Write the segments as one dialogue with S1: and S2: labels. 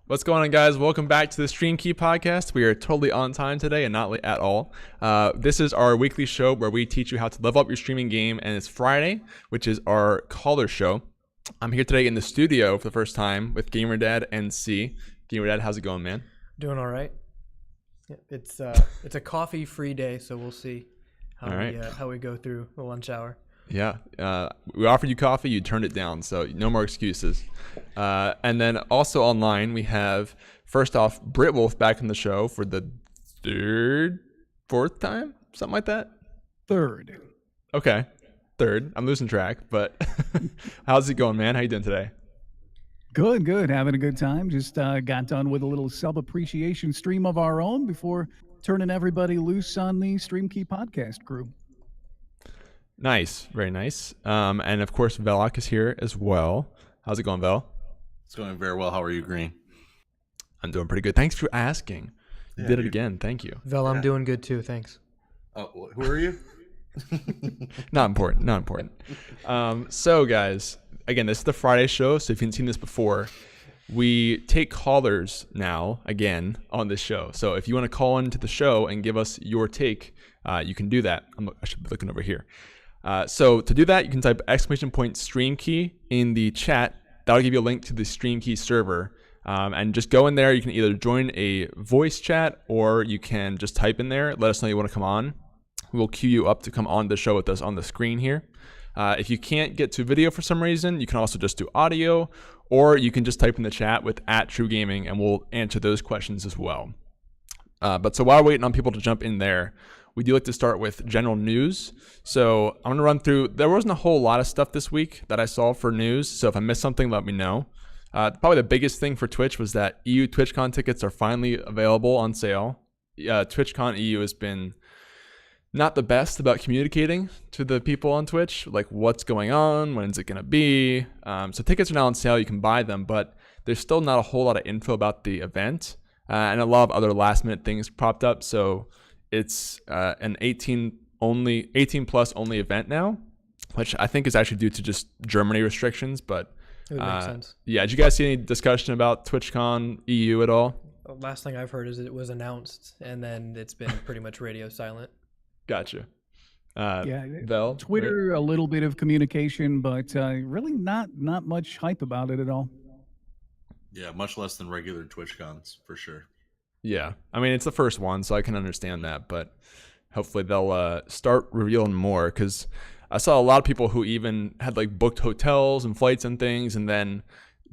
S1: What's going on, guys? Welcome back to the Stream Key podcast. We are totally on time today and not late at all. This is our weekly show where we teach you how to level up your streaming game, and it's Friday, which is our caller show. I'm here today in the studio for the first time with GamerDad and C. GamerDad, how's it going, man?
S2: Doing all right. It's a coffee-free day, so we'll see how we go through the lunch hour.
S1: Yeah, we offered you coffee, you turned it down, so no more excuses. And then also online, we have, first off, Brihtwulf back on the show for the fourth time? Something like that?
S3: Third.
S1: Okay, third. I'm losing track, but how's it going, man? How you doing today?
S3: Good. Having a good time. Just got done with a little sub-appreciation stream of our own before turning everybody loose on the Stream Key podcast crew.
S1: Nice, very nice. And of course, Velok is here as well. How's it going, Vel?
S4: It's going very well. How are you, Green?
S1: I'm doing pretty good. Thanks for asking. You did it again. Thank you.
S2: Vel, I'm doing good too. Thanks.
S4: Oh, who are you?
S1: Not important. So, guys, again, this is the Friday show. So if you haven't seen this before, we take callers now, again, on this show. So if you want to call into the show and give us your take, you can do that. I should be looking over here. So to do that, you can type !stream key in the chat. That'll give you a link to the Stream Key server. And just go in there. You can either join a voice chat or you can just type in there. Let us know you want to come on. We'll queue you up to come on the show with us on the screen here. If you can't get to video for some reason, you can also just do audio, or you can just type in the chat with @TRUgaming and we'll answer those questions as well. But so while we're waiting on people to jump in there, we do like to start with general news. So I'm going to run through. There wasn't a whole lot of stuff this week that I saw for news. So if I missed something, let me know. Probably the biggest thing for Twitch was that EU Twitchcon tickets are finally available on sale. Twitchcon EU has been not the best about communicating to the people on Twitch, like what's going on, when is it going to be. So tickets are now on sale. You can buy them, but there's still not a whole lot of info about the event. And a lot of other last minute things popped up. So it's an 18 plus only event now, which I think is actually due to just Germany restrictions. But
S2: It would make sense.
S1: Yeah, did you guys see any discussion about TwitchCon EU at all?
S2: The last thing I've heard is it was announced, and then it's been pretty much radio silent.
S1: Gotcha.
S3: Vel, Twitter, right? A little bit of communication, but really not much hype about it at all.
S4: Yeah, much less than regular TwitchCons, for sure.
S1: Yeah, I mean, it's the first one, so I can understand that, but hopefully they'll start revealing more, because I saw a lot of people who even had like booked hotels and flights and things, and then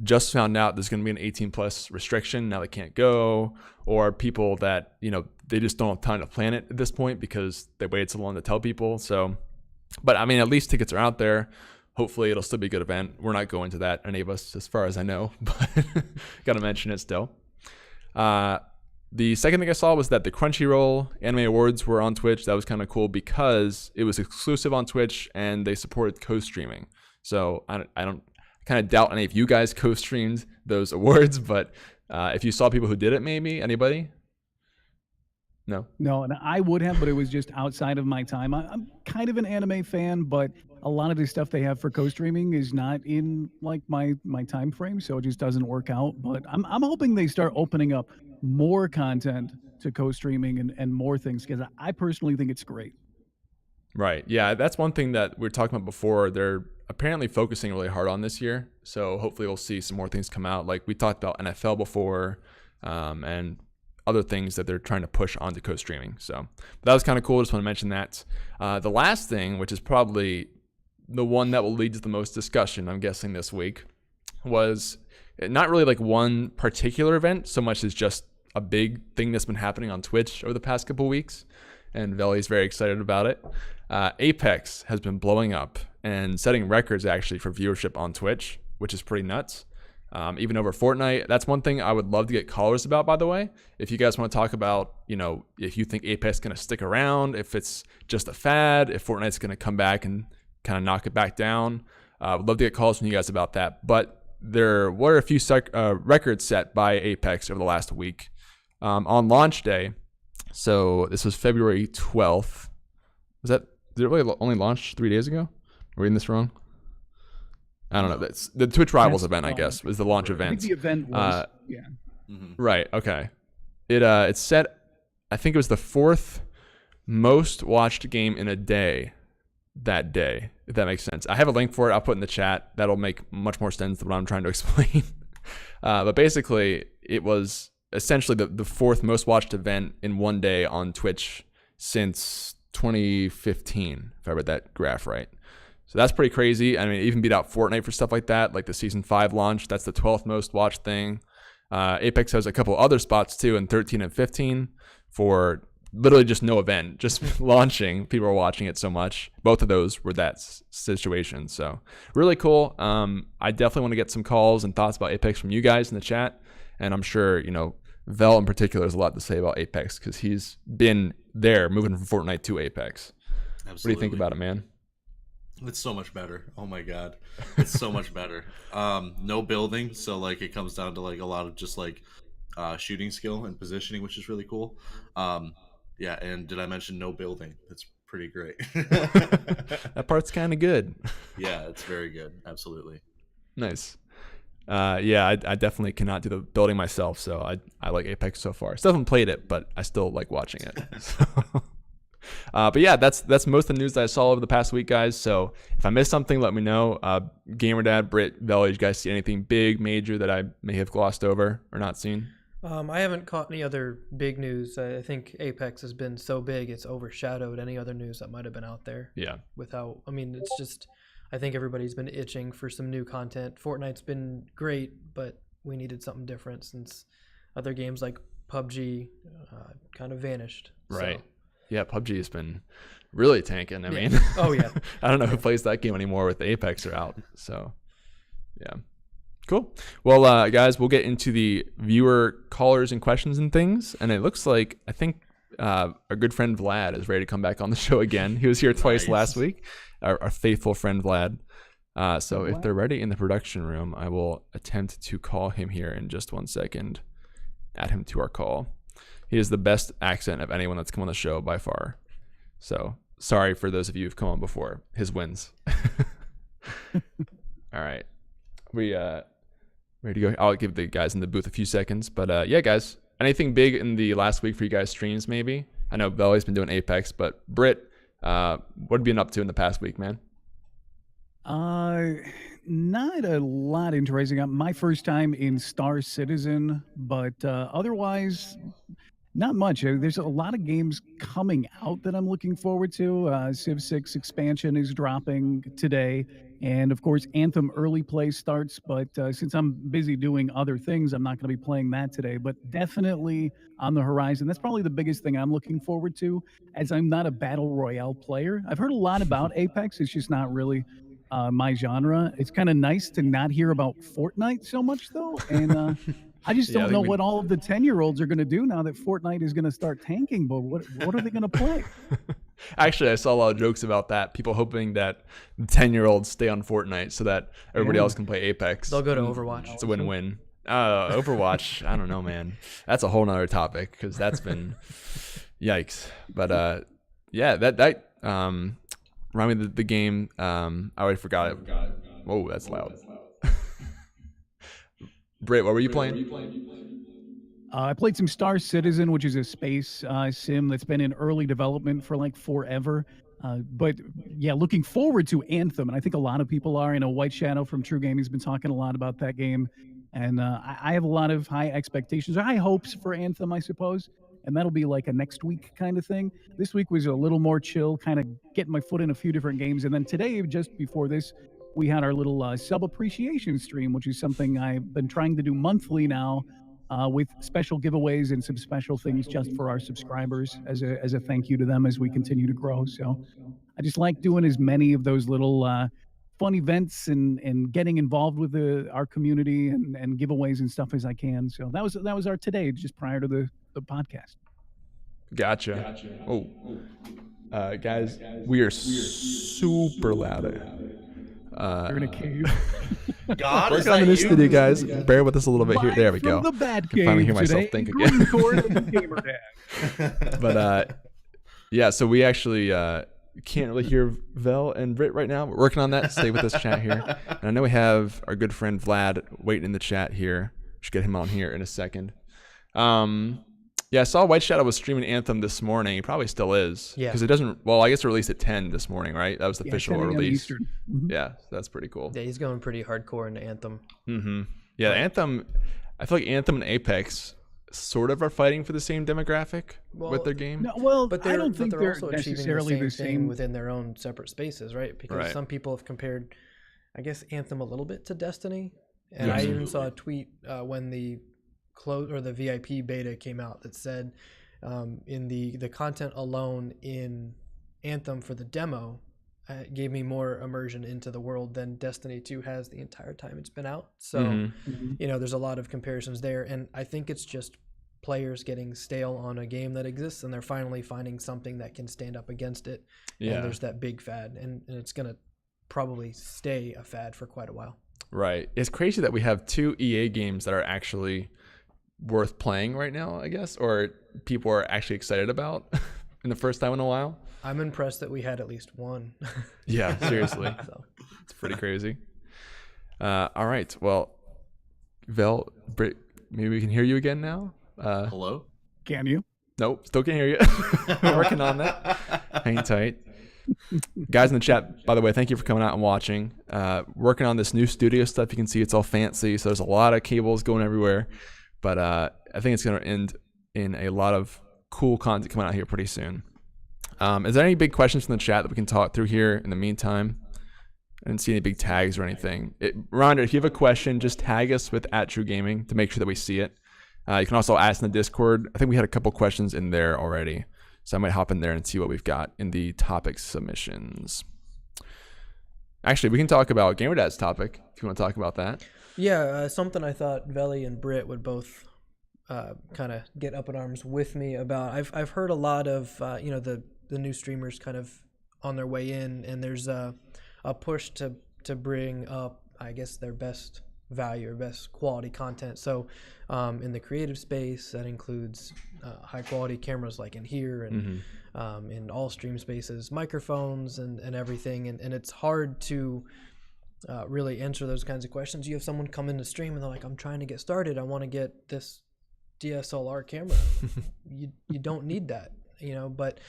S1: just found out there's going to be an 18 plus restriction. Now they can't go, or people that, they just don't have time to plan it at this point because they waited so long to tell people. So, but I mean, at least tickets are out there. Hopefully it'll still be a good event. We're not going to that, any of us, as far as I know, but got to mention it still. The second thing I saw was that the Crunchyroll Anime Awards were on Twitch. That was kind of cool because it was exclusive on Twitch and they supported co-streaming. So I kind of doubt any of you guys co-streamed those awards, but if you saw people who did it, maybe anybody?
S3: No, and I would have, but it was just outside of my time. I'm kind of an anime fan, but a lot of the stuff they have for co-streaming is not in like my time frame, so it just doesn't work out. But I'm hoping they start opening up more content to co-streaming and more things, because I personally think it's great.
S1: Right. Yeah, that's one thing that we were talking about before. They're apparently focusing really hard on this year, so hopefully we'll see some more things come out. Like we talked about NFL before, and other things that they're trying to push onto co-streaming. So that was kind of cool. Just want to mention that. The last thing, which is probably the one that will lead to the most discussion, I'm guessing this week, was not really like one particular event so much as just a big thing that's been happening on Twitch over the past couple weeks. And Veli's very excited about it. Apex has been blowing up and setting records actually for viewership on Twitch, which is pretty nuts. Even over Fortnite. That's one thing I would love to get callers about, by the way. If you guys want to talk about, if you think Apex is going to stick around, if it's just a fad, if Fortnite's going to come back and kind of knock it back down, I would love to get calls from you guys about that. But there were a few records set by Apex over the last week. On launch day, so this was February 12th. Did it really only launch 3 days ago? Am I reading this wrong? I don't know. That's the Twitch Rivals event, I guess, was the launch event.
S3: I think the event was,
S1: Right. Okay. It's set. I think it was the 4th most watched game in a day that day, if that makes sense. I have a link for it. I'll put in the chat. That'll make much more sense than what I'm trying to explain. But basically, it was essentially the 4th most watched event in one day on Twitch since 2015, if I read that graph right. So that's pretty crazy. I mean, it even beat out Fortnite for stuff like that, like the Season 5 launch. That's the 12th most watched thing. Apex has a couple other spots too in 13 and 15 for literally just no event, just launching. People are watching it so much. Both of those were that situation. So really cool. I definitely want to get some calls and thoughts about Apex from you guys in the chat. And I'm sure, Vel in particular has a lot to say about Apex because he's been there moving from Fortnite to Apex.
S4: Absolutely.
S1: What do you think about it, man?
S4: It's so much better. Oh my god, it's so much better. No building, so like it comes down to like a lot of just like shooting skill and positioning, which is really cool. Yeah, and did I mention no building? That's pretty great.
S1: That part's kind of good.
S4: Yeah, it's very good. Absolutely.
S1: Nice. Yeah, I definitely cannot do the building myself, so I like Apex so far. Still haven't played it, but I still like watching it. So. But yeah, that's most of the news that I saw over the past week, guys. So if I missed something, let me know. GamerDad, Britt, Vel, did you guys see anything big, major that I may have glossed over or not seen?
S2: I haven't caught any other big news. I think Apex has been so big it's overshadowed any other news that might have been out there.
S1: Yeah.
S2: It's just, I think everybody's been itching for some new content. Fortnite's been great, but we needed something different since other games like PUBG kind of vanished.
S1: Right.
S2: So.
S1: Yeah, PUBG has been really tanking. I mean,
S2: oh yeah.
S1: I don't know who plays that game anymore with the Apex are out. So, yeah. Cool. Well, guys, we'll get into the viewer callers and questions and things. And it looks like, I think our good friend Vlad is ready to come back on the show again. He was here twice last week, our faithful friend Vlad. So if they're ready in the production room, I will attempt to call him here in just 1 second. Add him to our call. He has the best accent of anyone that's come on the show by far. So sorry for those of you who've come on before. His wins. All right. We ready to go? I'll give the guys in the booth a few seconds. But yeah, guys, anything big in the last week for you guys' streams maybe? I know Belly's been doing Apex, but Britt, what have you been up to in the past week, man?
S3: Not a lot interesting. My first time in Star Citizen, but otherwise, not much. There's a lot of games coming out that I'm looking forward to. Civ 6 expansion is dropping today. And of course, Anthem early play starts. But since I'm busy doing other things, I'm not going to be playing that today. But definitely on the horizon. That's probably the biggest thing I'm looking forward to, as I'm not a Battle Royale player. I've heard a lot about Apex. It's just not really my genre. It's kind of nice to not hear about Fortnite so much, though. And I just don't know what all of the 10-year-olds are going to do now that Fortnite is going to start tanking. But what are they going to play?
S1: Actually, I saw a lot of jokes about that. People hoping that the 10-year-olds stay on Fortnite so that everybody else can play Apex.
S2: They'll go to Overwatch.
S1: It's a win-win. Overwatch, I don't know, man. That's a whole nother topic because that's been yikes. But yeah, that remind me of the game. I already forgot it. Whoa, that's loud. Britt, what were you playing?
S3: I played some Star Citizen, which is a space sim that's been in early development for like forever. But yeah, looking forward to Anthem. And I think a lot of people are. White Shadow from TRUgaming has been talking a lot about that game. And I have a lot of high expectations or high hopes for Anthem, I suppose. And that'll be like a next week kind of thing. This week was a little more chill, kind of getting my foot in a few different games. And then today, just before this, we had our little sub appreciation stream, which is something I've been trying to do monthly now, with special giveaways and some special things just for our subscribers as a thank you to them as we continue to grow. So I just like doing as many of those little fun events and getting involved with our community and giveaways and stuff as I can. So that was our today, just prior to the podcast.
S1: Gotcha. Oh, guys, we are super loud.
S3: You're in a cave.
S4: God,
S1: working on this studio, guys. Bear with us a little bit here. There we go.
S3: The bad
S1: I can finally hear myself think again.
S3: GreenChord and GamerDad.
S1: But yeah, so we actually can't really hear Vel and Britt right now. We're working on that. Stay with us, chat here. And I know we have our good friend Vlad waiting in the chat here. We should get him on here in a second. Yeah, I saw White Shadow was streaming Anthem this morning. He probably still is.
S2: Yeah.
S1: Because it doesn't. Well, I guess it released at 10 this morning, right? That was the official
S3: 10 a.m.
S1: release.
S3: Eastern. Mhm.
S1: Yeah, that's pretty cool.
S2: Yeah, he's going pretty hardcore into Anthem.
S1: Mm-hmm. Yeah, Anthem. I feel like Anthem and Apex sort of are fighting for the same demographic with their game.
S3: No, well,
S2: But
S3: I
S2: they're,
S3: don't
S2: but
S3: think
S2: they're
S3: they're
S2: also achieving
S3: necessarily
S2: the
S3: the
S2: same thing
S3: same.
S2: within their own separate spaces, right? Because
S1: Right.
S2: some people have compared, I guess, Anthem a little bit to Destiny. And I
S1: Yes.
S2: even saw a tweet when the the VIP beta came out that said in the content alone in Anthem for the demo gave me more immersion into the world than Destiny 2 has the entire time it's been out. So,
S1: Mhm.
S2: you know, there's a lot of comparisons there. And I think it's just players getting stale on a game that exists and they're finally finding something that can stand up against it.
S1: Yeah.
S2: And there's that big fad. And it's going to probably stay a fad for quite a while.
S1: Right. It's crazy that we have 2 EA games that are actually worth playing right now, I guess, or people are actually excited about in the first time in a while.
S2: I'm impressed that we had at least one.
S1: Yeah, seriously.
S2: So.
S1: It's pretty crazy. All right. Well, Vel, Britt, maybe we can hear you again now.
S4: Hello?
S3: Can you?
S1: Nope, still can't hear you. We're working on that. Hang tight. Guys in the chat, by the way, thank you for coming out and watching. Working on this new studio stuff. You can see it's all fancy, so there's a lot of cables going everywhere. But I think it's going to end in a lot of cool content coming out here pretty soon. Is there any big questions from the chat that we can talk through here in the meantime? I didn't see any big tags or anything. Rhonda, if you have a question, just tag us with @TRUgaming to make sure that we see it. You can also ask in the Discord. I think we had a couple questions in there already. So I might hop in there and see what we've got in the topic submissions. Actually, we can talk about GamerDad's topic if you want to talk about that.
S2: Yeah, something I thought Veli and Britt would both kind of get up in arms with me about. I've heard a lot of the new streamers kind of on their way in, and there's a push to bring up, I guess, their best value or best quality content. So in the creative space, that includes high quality cameras like in here and in all stream spaces, microphones and everything. And it's hard to really answer those kinds of questions. You have someone come into stream and they're like, I'm trying to get started. I want to get this DSLR camera. you don't need that, but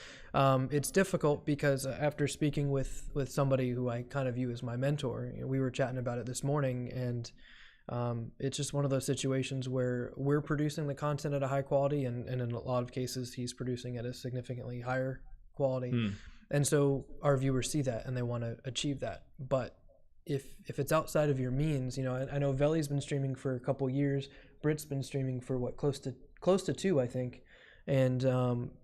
S2: it's difficult because after speaking with somebody who I kind of view as my mentor, we were chatting about it this morning, and it's just one of those situations where we're producing the content at a high quality, and in a lot of cases he's producing at a significantly higher quality. And so our viewers see that and they want to achieve that. But if it's outside of your means, I know Veli's been streaming for a couple years. Britt's been streaming for close to 2, I think. And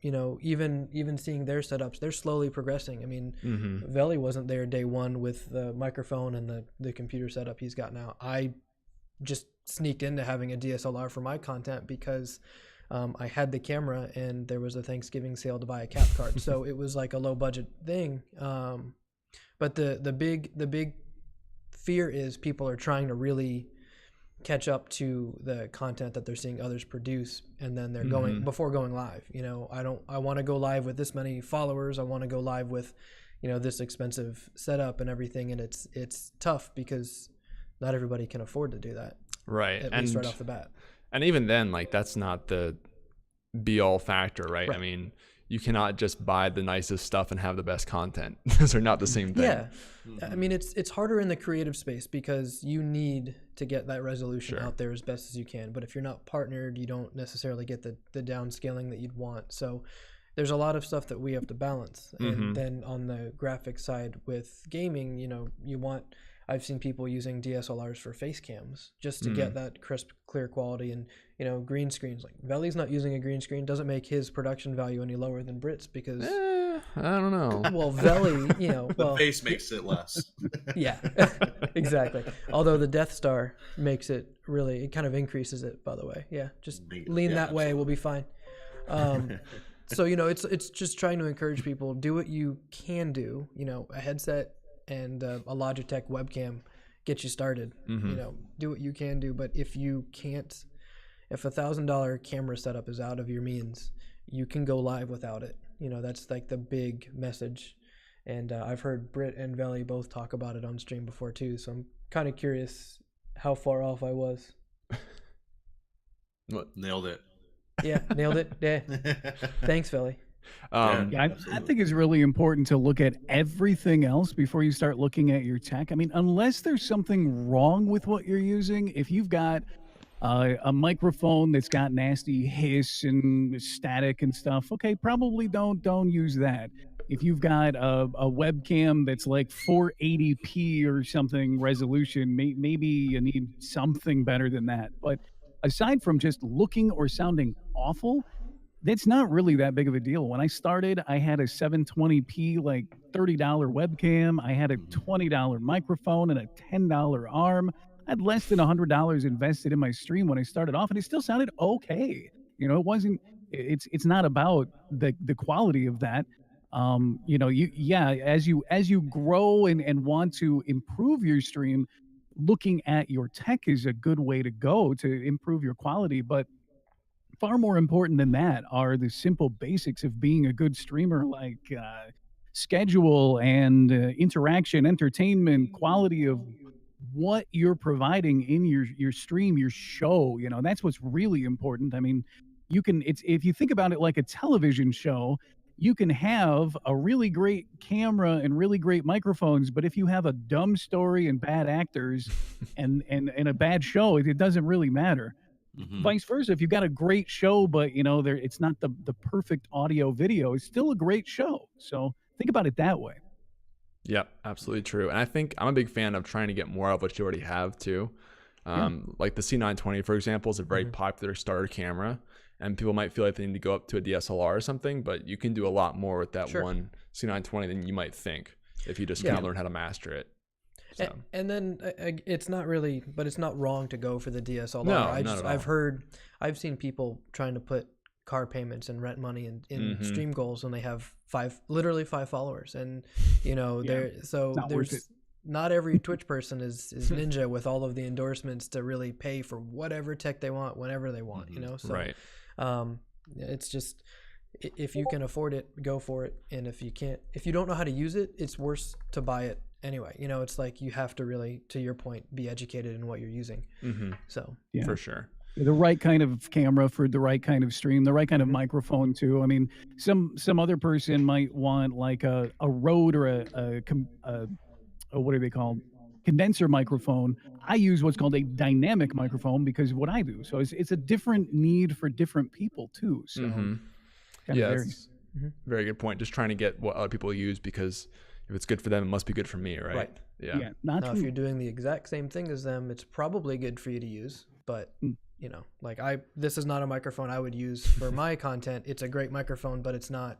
S2: even seeing their setups, they're slowly progressing. I mean, Veli wasn't there day one with the microphone and the computer setup he's got now. I just sneaked into having a DSLR for my content because I had the camera and there was a Thanksgiving sale to buy a cap card, so it was like a low budget thing. But the big fear is people are trying to really catch up to the content that they're seeing others produce, and then they're going before going live. I want to go live with this many followers. I want to go live with this expensive setup and everything, and it's tough because not everybody can afford to do that,
S1: right?
S2: At least right off the bat. And
S1: even then, like, that's not the be all factor, right? I mean, you cannot just buy the nicest stuff and have the best content. Those are not the same thing.
S2: Yeah. I mean, it's harder in the creative space because you need to get that resolution out there as best as you can. But if you're not partnered, you don't necessarily get the downscaling that you'd want. So there's a lot of stuff that we have to balance. And then on the graphics side with gaming, I've seen people using DSLRs for face cams just to get that crisp, clear quality, and green screens. Like Veli's not using a green screen doesn't make his production value any lower than Britt's because
S1: I don't know.
S2: Well, Veli,
S4: the face makes it less.
S2: Yeah, exactly. Although the Death Star makes it it kind of increases it. By the way, just lean that way, we'll be fine. So it's just trying to encourage people, do what you can do. A headset and a Logitech webcam get you started. Do what you can do, but if you can't, if $1,000 camera setup is out of your means, you can go live without it. That's like the big message. And I've heard Britt and Veli both talk about it on stream before too, so I'm kind of curious how far off I was.
S4: Nailed it.
S2: Yeah, nailed it. Yeah, thanks, Philly.
S3: Yeah, I think it's really important to look at everything else before you start looking at your tech. I mean, unless there's something wrong with what you're using, if you've got a microphone that's got nasty hiss and static and stuff, okay, probably don't use that. If you've got a webcam that's like 480p or something resolution, maybe you need something better than that. But aside from just looking or sounding awful, that's not really that big of a deal. When I started, I had a 720p, like $30 webcam. I had a $20 microphone and a $10 arm. I had less than $100 invested in my stream when I started off, and it still sounded okay. It wasn't. It's not about the quality of that. As you grow and want to improve your stream, looking at your tech is a good way to go to improve your quality. But far more important than that are the simple basics of being a good streamer, like schedule and interaction, entertainment, quality of what you're providing in your stream, your show. That's what's really important. I mean, if you think about it like a television show, you can have a really great camera and really great microphones, but if you have a dumb story and bad actors and a bad show, it doesn't really matter. Vice versa, if you've got a great show, but it's not the perfect audio video, it's still a great show. So think about it that way.
S1: Yep, absolutely true. And I think I'm a big fan of trying to get more of what you already have too. Like the C920, for example, is a very popular starter camera, and people might feel like they need to go up to a DSLR or something, but you can do a lot more with that one C920 than you might think if you just kind of learn how to master it. So.
S2: And then it's not really, but it's not wrong to go for the DSLR.
S1: No,
S2: I've seen people trying to put car payments and rent money in stream goals when they have literally five followers, and there's not every Twitch person is ninja with all of the endorsements to really pay for whatever tech they want whenever they want. It's just, if you can afford it, go for it, and if you can't, if you don't know how to use it, it's worse to buy it anyway. It's like you have to really, to your point, be educated in what you're using. So
S1: for sure,
S3: the right kind of camera for the right kind of stream, the right kind of microphone too. I mean, some other person might want like a Rode or a what are they called, condenser microphone. I use what's called a dynamic microphone because of what I do. So it's a different need for different people too. So
S1: varies. Very good point. Just trying to get what other people use, because if it's good for them, it must be good for me, right? Yeah.
S3: Now,
S2: if you're doing the exact same thing as them, it's probably good for you to use. But this is not a microphone I would use for my content. It's a great microphone, but it's not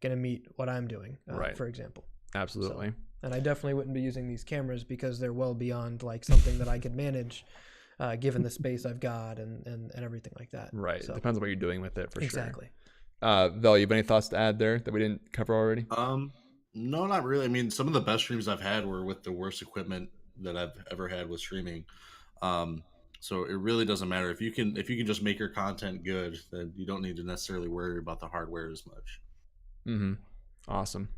S2: going to meet what I'm doing, for example.
S1: Absolutely.
S2: And I definitely wouldn't be using these cameras because they're well beyond like something that I could manage, given the space I've got and everything like that.
S1: Right. So, it depends on what you're doing with it, for
S2: exactly.
S1: Sure. Vel, you have any thoughts to add there that we didn't cover already?
S4: No, not really. I mean, some of the best streams I've had were with the worst equipment that I've ever had with streaming. So it really doesn't matter if you can just make your content good, then you don't need to necessarily worry about the hardware as much.
S1: Awesome.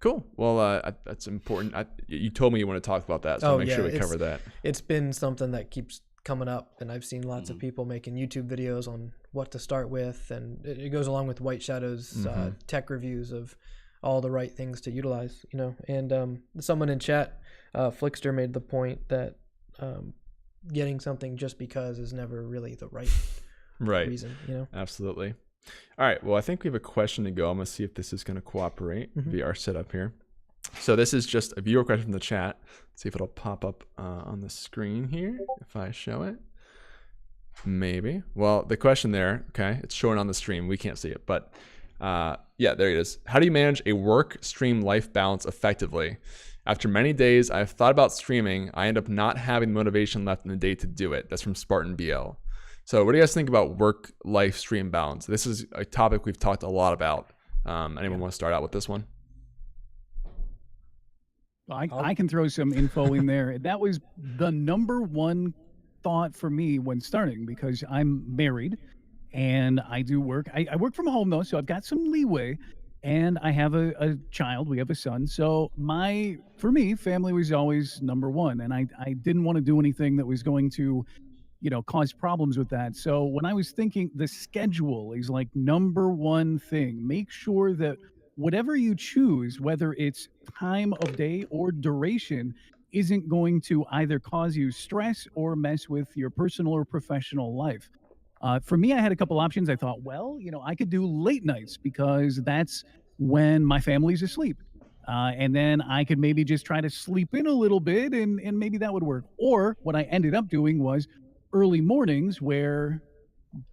S1: Cool. Well, that's important. You told me you want to talk about that, so I'll make sure we cover that.
S2: It's been something that keeps coming up, and I've seen lots of people making YouTube videos on what to start with, and it goes along with White Shadow's tech reviews of all the right things to utilize, and someone in chat, Flickster, made the point that getting something just because is never really the right reason,
S1: Absolutely. All right, well, I think we have a question to go. I'm gonna see if this is gonna cooperate via our setup here. So this is just a viewer question from the chat. Let's see if it'll pop up on the screen here if I show it. Maybe. Well, the question there, okay, it's showing on the stream. We can't see it, but yeah, there it is. How do you manage a work stream life balance effectively? After many days I've thought about streaming, I end up not having the motivation left in the day to do it. That's from Spartan BL. So what do you guys think about work life stream balance? This is a topic we've talked a lot about. Anyone want to start out with this one?
S3: I can throw some info in there. That was the number one thought for me when starting, because I'm married and I do work. I work from home though, so I've got some leeway, and I have a child. We have a son. So for me, family was always number one, and I didn't want to do anything that was going to cause problems with that. So when I was thinking, the schedule is like number one thing. Make sure that whatever you choose, whether it's time of day or duration, isn't going to either cause you stress or mess with your personal or professional life. For me, I had a couple options. I thought, well, I could do late nights because that's when my family's asleep. And then I could maybe just try to sleep in a little bit and maybe that would work. Or what I ended up doing was early mornings where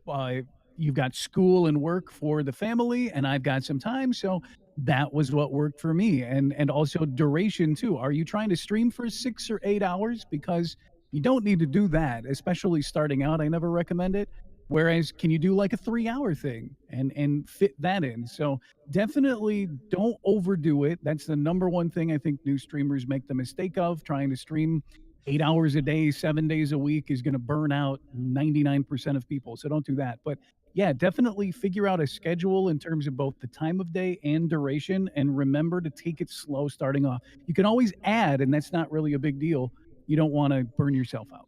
S3: uh, you've got school and work for the family and I've got some time. So that was what worked for me. And also duration too. Are you trying to stream for 6 or 8 hours? Because you don't need to do that, especially starting out. I never recommend it. Whereas can you do like a 3-hour thing and fit that in? So definitely don't overdo it. That's the number one thing I think new streamers make the mistake of. Trying to stream 8 hours a day, 7 days a week is going to burn out 99% of people. So don't do that. But yeah, definitely figure out a schedule in terms of both the time of day and duration. And remember to take it slow starting off. You can always add, and that's not really a big deal. You don't want to burn yourself out.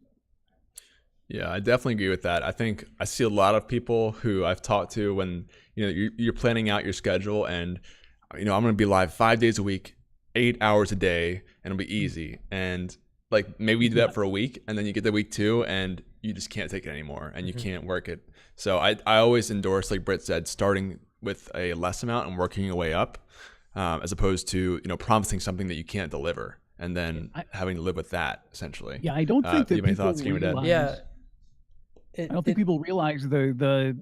S1: Yeah, I definitely agree with that. I think I see a lot of people who I've talked to when you're planning out your schedule, and I'm going to be live 5 days a week, 8 hours a day, and it'll be easy. And like maybe you do that for a week, and then you get to week 2, and you just can't take it anymore, and you can't work it. So I always endorse, like Britt said, starting with a less amount and working your way up, as opposed to promising something that you can't deliver and then having to live with that essentially.
S3: Yeah, I don't think that
S1: do you have any
S3: people
S1: thoughts, GamerDad?
S3: realize.
S2: Yeah.
S3: I don't think people realize the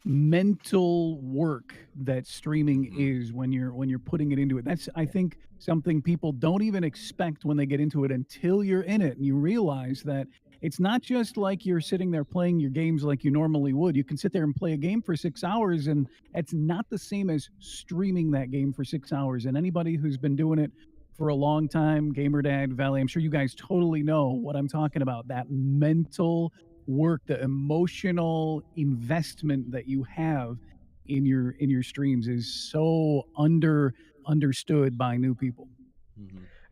S3: mental work that streaming is when you're putting it into it. That's, I think, something people don't even expect when they get into it until you're in it and you realize that it's not just like you're sitting there playing your games like you normally would. You can sit there and play a game for 6 hours, and it's not the same as streaming that game for 6 hours. And anybody who's been doing it for a long time, GamerDad, Valley, I'm sure you guys totally know what I'm talking about. That mental work, the emotional investment that you have in your streams is so understood by new people.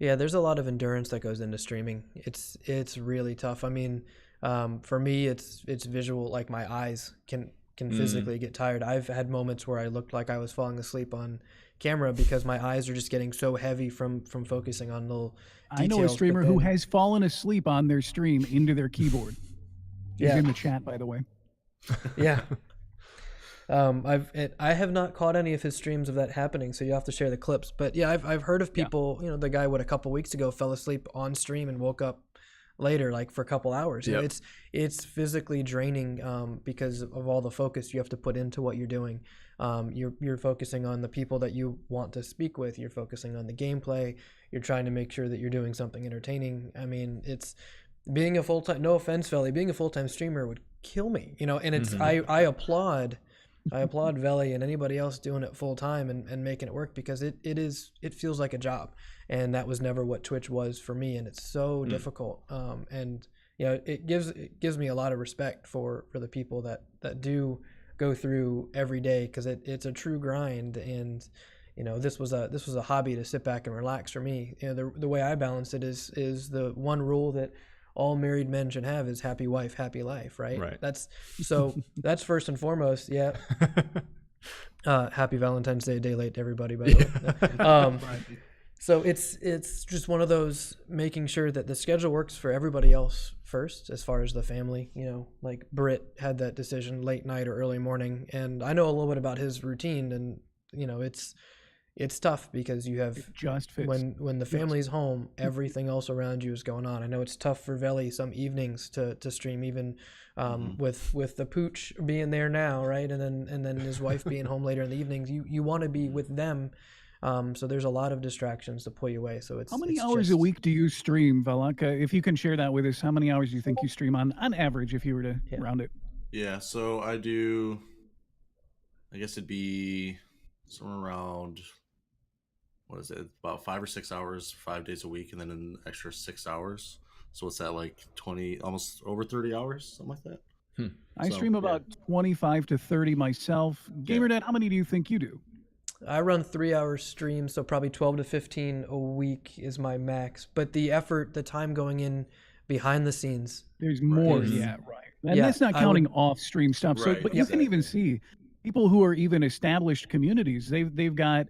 S2: Yeah, there's a lot of endurance that goes into streaming. It's really tough. I mean, for me, it's visual. Like my eyes can physically get tired. I've had moments where I looked like I was falling asleep on camera because my eyes are just getting so heavy from focusing on little details.
S3: I know a streamer who has fallen asleep on their stream into their keyboard. He's in the chat, by the way.
S2: Yeah. I have not caught any of his streams of that happening, so you have to share the clips. But yeah, I've heard of people. The guy a couple weeks ago fell asleep on stream and woke up later, like for a couple hours.
S1: Yep.
S2: It's physically draining because of all the focus you have to put into what you're doing. You're focusing on the people that you want to speak with. You're focusing on the gameplay. You're trying to make sure that you're doing something entertaining. I mean, it's being a full-time. No offense, Veli, being a full-time streamer would kill me. And it's I applaud Veli and anybody else doing it full time and making it work, because it feels like a job, and that was never what Twitch was for me, and it's so difficult. And it gives me a lot of respect for the people that do go through every day, because it's a true grind. And this was a hobby to sit back and relax for me. The way I balance it is the one rule that all married men should have is happy wife, happy life, right? That's that's first and foremost. Yeah. Happy Valentine's Day, a day late to everybody, by the way. So it's just one of those, making sure that the schedule works for everybody else first, as far as the family. Like Britt had that decision, late night or early morning, and I know a little bit about his routine, and it's tough because you have when the family's home, everything else around you is going on. I know it's tough for Veli some evenings to stream, even with the pooch being there now, right? And then his wife being home later in the evenings. You want to be with them, so there's a lot of distractions to pull you away. So
S3: how many hours a week do you stream, Valanka? If you can share that with us, how many hours do you think you stream on average, if you were to round it?
S4: Yeah, so I do. I guess it'd be somewhere around, what is it, about 5 or 6 hours, 5 days a week, and then an extra 6 hours. So what's that, like 20, almost over 30 hours, something like that?
S3: I stream about 25 to 30 myself. GamerDad, how many do you think you do?
S2: I run 3-hour streams, so probably 12 to 15 a week is my max. But the effort, the time going in behind the scenes.
S3: There's more,
S2: Is-
S3: yeah, right. And
S2: Yeah,
S3: that's not
S2: I
S3: counting
S2: would-
S3: off-stream stuff. So,
S4: Right,
S3: but you can even see people who are even established communities. They've got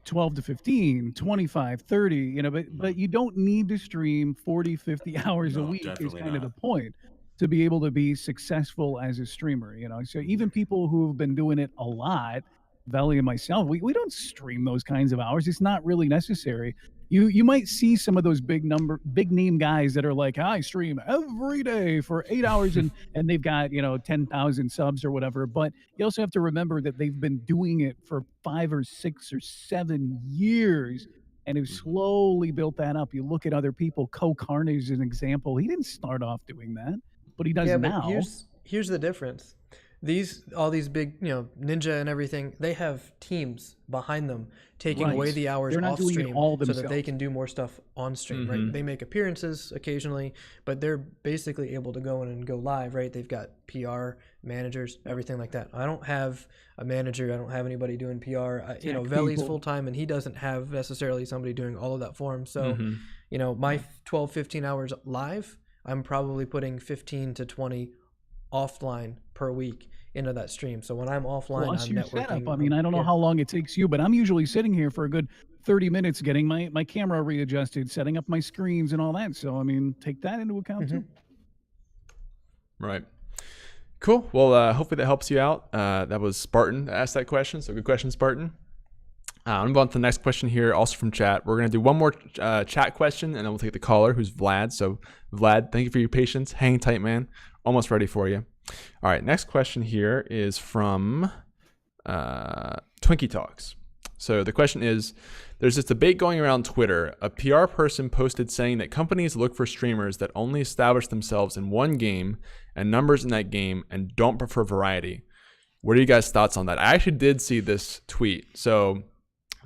S3: 12 to 15, 25, 30. But you don't need to stream 40, 50 hours a
S4: No,
S3: week. Is
S4: definitely
S3: kind of the
S4: not.
S3: point to be able to be successful as a streamer. So even people who've been doing it a lot, Valley and myself, we don't stream those kinds of hours. It's not really necessary. You might see some of those big name guys that are like, I stream every day for 8 hours and they've got 10,000 subs or whatever. But you also have to remember that they've been doing it for 5 or 6 or 7 years and have slowly built that up. You look at other people. Carnage is an example. He didn't start off doing that, but he does
S2: yeah,
S3: now.
S2: but here's the difference. All these big, Ninja and everything, they have teams behind them taking
S3: Right.
S2: away the hours
S3: They're not
S2: off
S3: doing it
S2: stream
S3: all
S2: so that they
S3: themselves.
S2: can do more stuff on stream, right? They make appearances occasionally, but they're basically able to go in and go live, right? They've got PR, managers, everything like that. I don't have a manager. I don't have anybody doing PR. Veli's
S3: people.
S2: full time and he doesn't have necessarily somebody doing all of that for him. So, my 12, 15 hours live, I'm probably putting 15 to 20 offline per week into that stream. So when I'm offline,
S3: Plus
S2: I'm
S3: your
S2: networking.
S3: setup. I mean, I don't know how long it takes you, but I'm usually sitting here for a good 30 minutes getting my camera readjusted, setting up my screens and all that. So, I mean, take that into account too.
S1: Right. Cool. Well, hopefully that helps you out. That was Spartan that asked that question. So good question, Spartan. I'm going to move on to the next question here, also from chat. We're going to do one more chat question, and then we'll take the caller, who's Vlad. So, Vlad, thank you for your patience. Hang tight, man. Almost ready for you. All right, next question here is from Twinkie Talks. So the question is, there's this debate going around Twitter. A PR person posted saying that companies look for streamers that only establish themselves in one game and numbers in that game and don't prefer variety. What are you guys' thoughts on that? I actually did see this tweet. So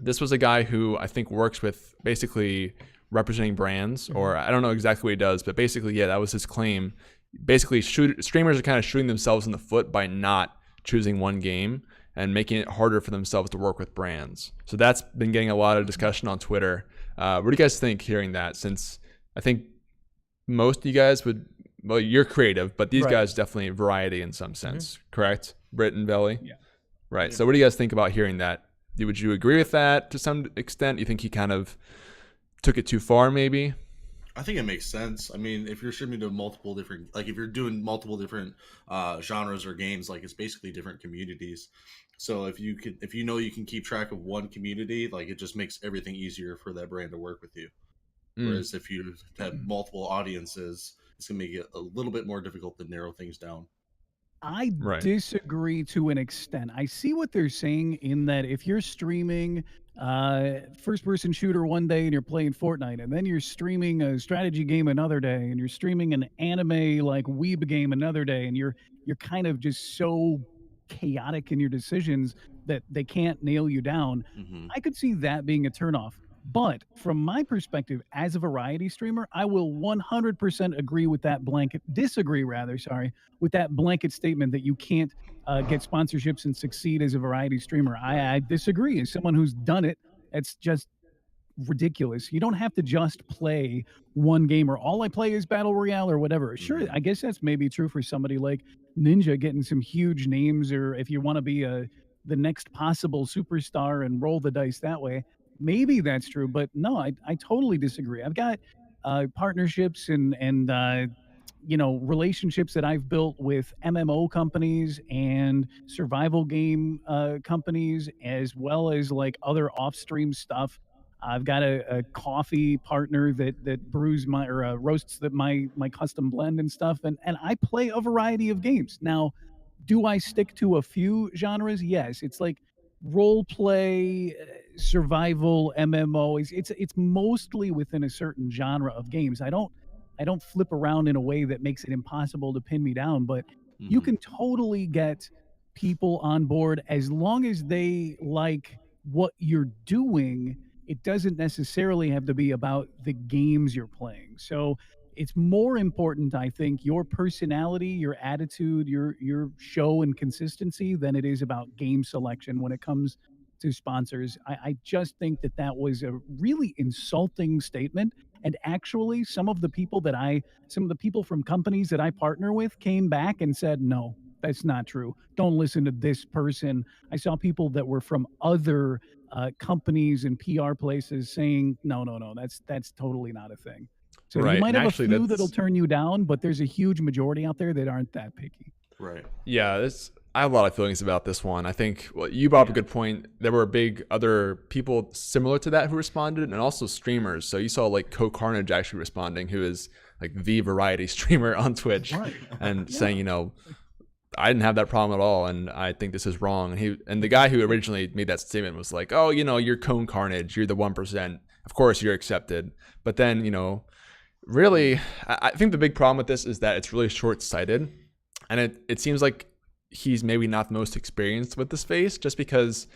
S1: this was a guy who I think works with basically representing brands, or I don't know exactly what he does, but basically, yeah, that was his claim. Basically, streamers are kind of shooting themselves in the foot by not choosing one game and making it harder for themselves to work with brands. So that's been getting a lot of discussion on Twitter. What do you guys think hearing that? Since I think most of you guys well, you're creative, but these guys definitely variety in some sense, correct? Britt and Belly?
S3: Yeah.
S1: Right. So what do you guys think about hearing that? Would you agree with that to some extent? You think he kind of took it too far maybe?
S4: I think it makes sense. I mean, if you're streaming to multiple different, like if you're doing multiple different genres or games, like it's basically different communities. So if you can keep track of one community, like it just makes everything easier for that brand to work with you. Whereas if you have multiple audiences, it's gonna make it a little bit more difficult to narrow things down.
S3: I disagree to an extent. I see what they're saying in that if you're streaming first-person shooter one day and you're playing Fortnite, and then you're streaming a strategy game another day, and you're streaming an anime like Weeb game another day, and you're kind of just so chaotic in your decisions that they can't nail you down. I could see that being a turnoff. But from my perspective as a variety streamer, I will 100% disagree with that blanket statement that you can't get sponsorships and succeed as a variety streamer. I disagree. As someone who's done it, it's just ridiculous. You don't have to just play one game or all I play is Battle Royale or whatever. Sure, I guess that's maybe true for somebody like Ninja getting some huge names, or if you want to be the next possible superstar and roll the dice that way. Maybe that's true, but no, I totally disagree. I've got partnerships and relationships that I've built with MMO companies and survival game companies, as well as like other off-stream stuff. I've got a coffee partner that brews roasts my custom blend and stuff, and I play a variety of games. Now, do I stick to a few genres? Yes. It's like role play, survival, MMO. It's mostly within a certain genre of games. I don't flip around in a way that makes it impossible to pin me down, but you can totally get people on board as long as they like what you're doing. It doesn't necessarily have to be about the games you're playing. So it's more important, I think, your personality, your attitude, your show and consistency than it is about game selection when it comes to sponsors. I just think that was a really insulting statement. And actually, some of the people from companies that I partner with came back and said, no, that's not true. Don't listen to this person. I saw people that were from other companies and PR places saying, no, that's totally not a thing. So
S1: Right,
S3: you might
S1: and
S3: have
S1: actually
S3: a few
S1: that's-
S3: that'll turn you down, but there's a huge majority out there that aren't that picky.
S4: Right.
S1: Yeah, I have a lot of feelings about this one. I think you brought up a good point. There were big other people similar to that who responded, and also streamers. So you saw like Carnage actually responding, who is like the variety streamer on Twitch, and saying, I didn't have that problem at all, and I think this is wrong. And the guy who originally made that statement was like, oh, you're Cone Carnage, you're the 1%. Of course you're accepted. But then, really, I think the big problem with this is that it's really short-sighted, and it seems like he's maybe not the most experienced with the space, just because,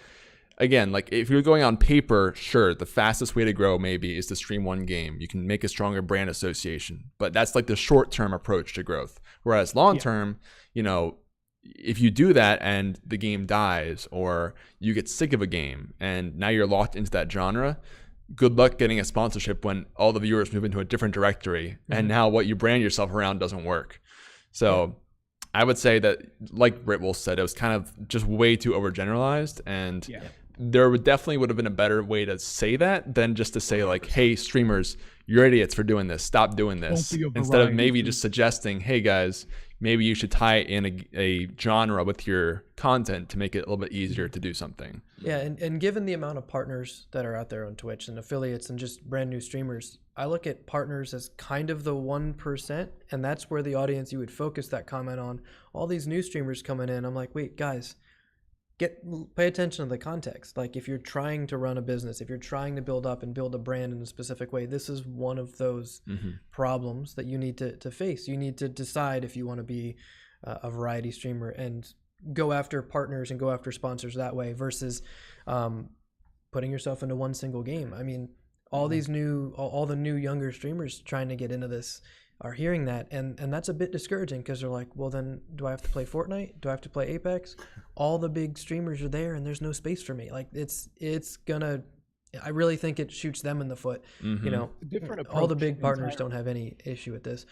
S1: again, like if you're going on paper, sure, the fastest way to grow maybe is to stream one game. You can make a stronger brand association, but that's like the short-term approach to growth. Whereas long-term, if you do that and the game dies, or you get sick of a game and now you're locked into that genre, good luck getting a sponsorship when all the viewers move into a different directory, and now what you brand yourself around doesn't work. So I would say that, like Brihtwulf said, it was kind of just way too overgeneralized, and there would have been a better way to say that than just to say like, hey, streamers, you're idiots for doing this. Stop doing this. Instead of maybe just suggesting, hey guys, maybe you should tie in a genre with your content to make it a little bit easier to do something.
S2: Yeah, and given the amount of partners that are out there on Twitch and affiliates and just brand new streamers, I look at partners as kind of the 1%, and that's where the audience you would focus that comment on. All these new streamers coming in, I'm like, wait, guys, pay attention to the context. Like, if you're trying to run a business, if you're trying to build up and build a brand in a specific way, this is one of those problems that you need to face. You need to decide if you want to be a variety streamer and go after partners and go after sponsors that way, versus putting yourself into one single game. I mean, all the new younger streamers trying to get into this are hearing that, and that's a bit discouraging, because they're like, well, then do I have to play Fortnite? Do I have to play Apex? All the big streamers are there and there's no space for me. Like, it's gonna, I really think it shoots them in the foot. All the big partners don't have any issue with this.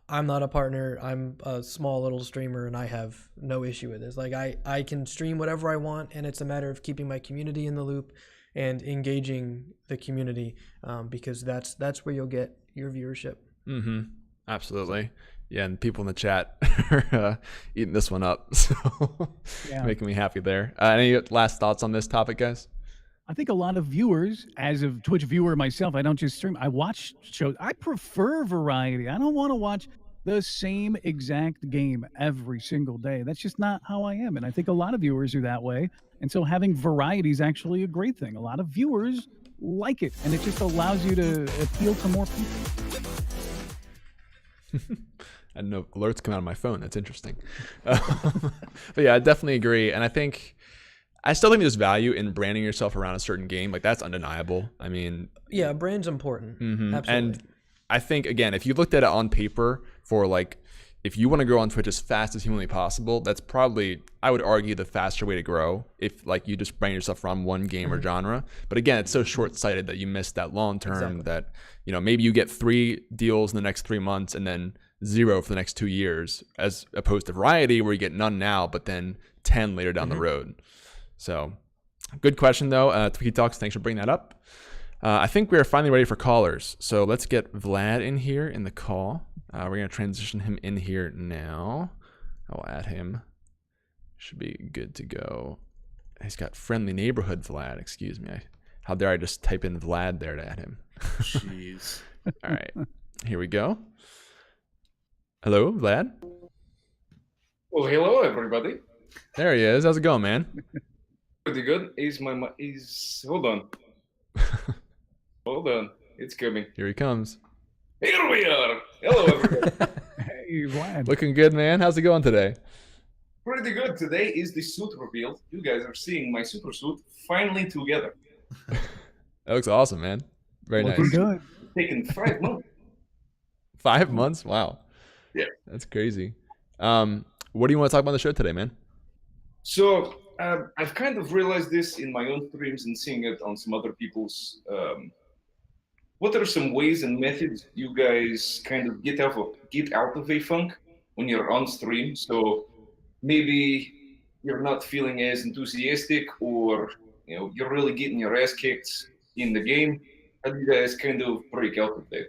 S2: I'm not a partner. I'm a small little streamer, and I have no issue with this. Like, I can stream whatever I want, and it's a matter of keeping my community in the loop and engaging the community, because that's where you'll get your viewership.
S1: Absolutely. Yeah, and people in the chat are eating this one up, so making me happy there. Any last thoughts on this topic, guys?
S3: I think a lot of viewers, as a Twitch viewer myself, I don't just stream, I watch shows. I prefer variety. I don't want to watch the same exact game every single day. That's just not how I am. And I think a lot of viewers are that way. And so having variety is actually a great thing. A lot of viewers like it, and it just allows you to appeal to more people.
S1: I know alerts come out of my phone. That's interesting. But yeah, I definitely agree. And I still think there's value in branding yourself around a certain game. Like, that's undeniable. I mean,
S2: yeah, brand's important. Absolutely.
S1: And I think, again, if you looked at it on paper for like, if you want to grow on Twitch as fast as humanly possible, that's probably, I would argue, the faster way to grow, if like you just brand yourself around one game or genre. But again, it's so short-sighted that you miss that long term, that, maybe you get 3 deals in the next 3 months and then 0 for the next 2 years, as opposed to variety where you get none now, but then 10 later down the road. So good question though. Twiki Talks, thanks for bringing that up. I think we are finally ready for callers. So let's get Vlad in here in the call. We're going to transition him in here now. I'll add him. Should be good to go. He's got friendly neighborhood Vlad. Excuse me. How dare I just type in Vlad there to add him?
S4: Jeez.
S1: All right. Here we go. Hello, Vlad.
S5: Well, hello, everybody.
S1: There he is. How's it going, man?
S5: Pretty good. Hold on. Hold on. It's coming.
S1: Here he comes.
S5: Here we are. Hello, everybody.
S3: Hey, Vlad.
S1: Looking good, man. How's it going today?
S5: Pretty good. Today is the suit reveal. You guys are seeing my super suit finally together.
S1: That looks awesome, man. Very nice.
S3: Looking good.
S5: It's taken 5 months.
S1: 5 months? Wow.
S5: Yeah.
S1: That's crazy. What do you want to talk about on the show today, man?
S5: So I've kind of realized this in my own streams and seeing it on some other people's what are some ways and methods you guys kind of get out of a funk when you're on stream? So maybe you're not feeling as enthusiastic, or you're really getting your ass kicked in the game. How do you guys kind of break out of that?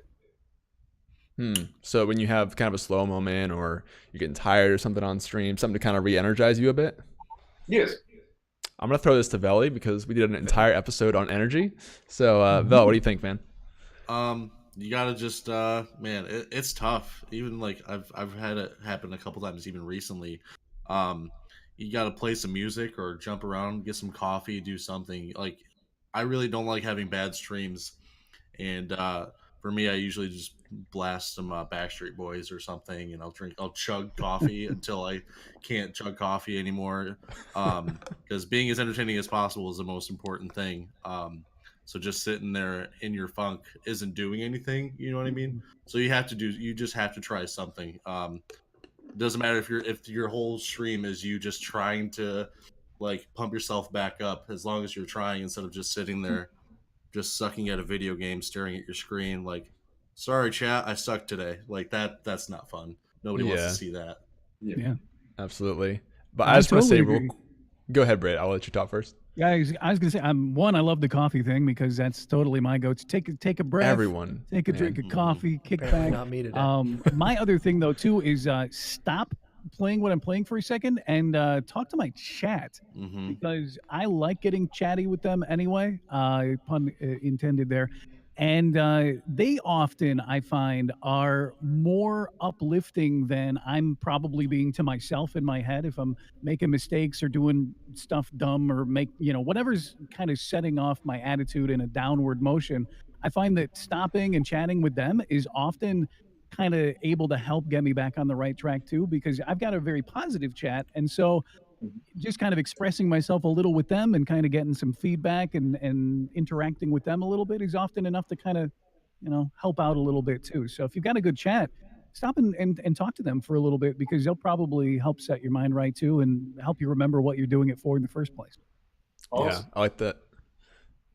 S1: So when you have kind of a slow moment, or you're getting tired or something on stream, something to kind of re-energize you a bit?
S5: Yes.
S1: I'm going to throw this to Veli because we did an entire episode on energy. So, Vel, what do you think, man?
S4: You gotta just man, it's tough. Even like I've had it happen a couple times even recently. You gotta play some music or jump around, get some coffee, do something. Like I really don't like having bad streams, and for me I usually just blast some Backstreet Boys or something, and I'll chug coffee until I can't chug coffee anymore, because being as entertaining as possible is the most important thing. So just sitting there in your funk isn't doing anything. You know what I mean? So you just have to try something. It doesn't matter if your whole stream is you just trying to like pump yourself back up, as long as you're trying instead of just sitting there, just sucking at a video game, staring at your screen. Like, sorry, chat, I suck today. Like that's not fun. Nobody wants to see that.
S3: Yeah.
S1: Absolutely. But I just want to say, go ahead, Britt. I'll let you talk first.
S3: Yeah, I was gonna say, I love the coffee thing because that's totally my go-to. Take a breath.
S1: Everyone.
S3: Take a drink of coffee, kick
S2: Apparently
S3: back.
S2: not me today.
S3: My other thing though too is stop playing what I'm playing for a second and talk to my chat, because I like getting chatty with them anyway. Pun intended there. And they often, I find, are more uplifting than I'm probably being to myself in my head if I'm making mistakes or doing stuff dumb or whatever's kind of setting off my attitude in a downward motion. I find that stopping and chatting with them is often kind of able to help get me back on the right track too, because I've got a very positive chat. And so just kind of expressing myself a little with them and kind of getting some feedback and interacting with them a little bit is often enough to kind of, help out a little bit too. So if you've got a good chat, stop and talk to them for a little bit, because they'll probably help set your mind right too and help you remember what you're doing it for in the first place.
S5: Awesome.
S1: Yeah, I like that.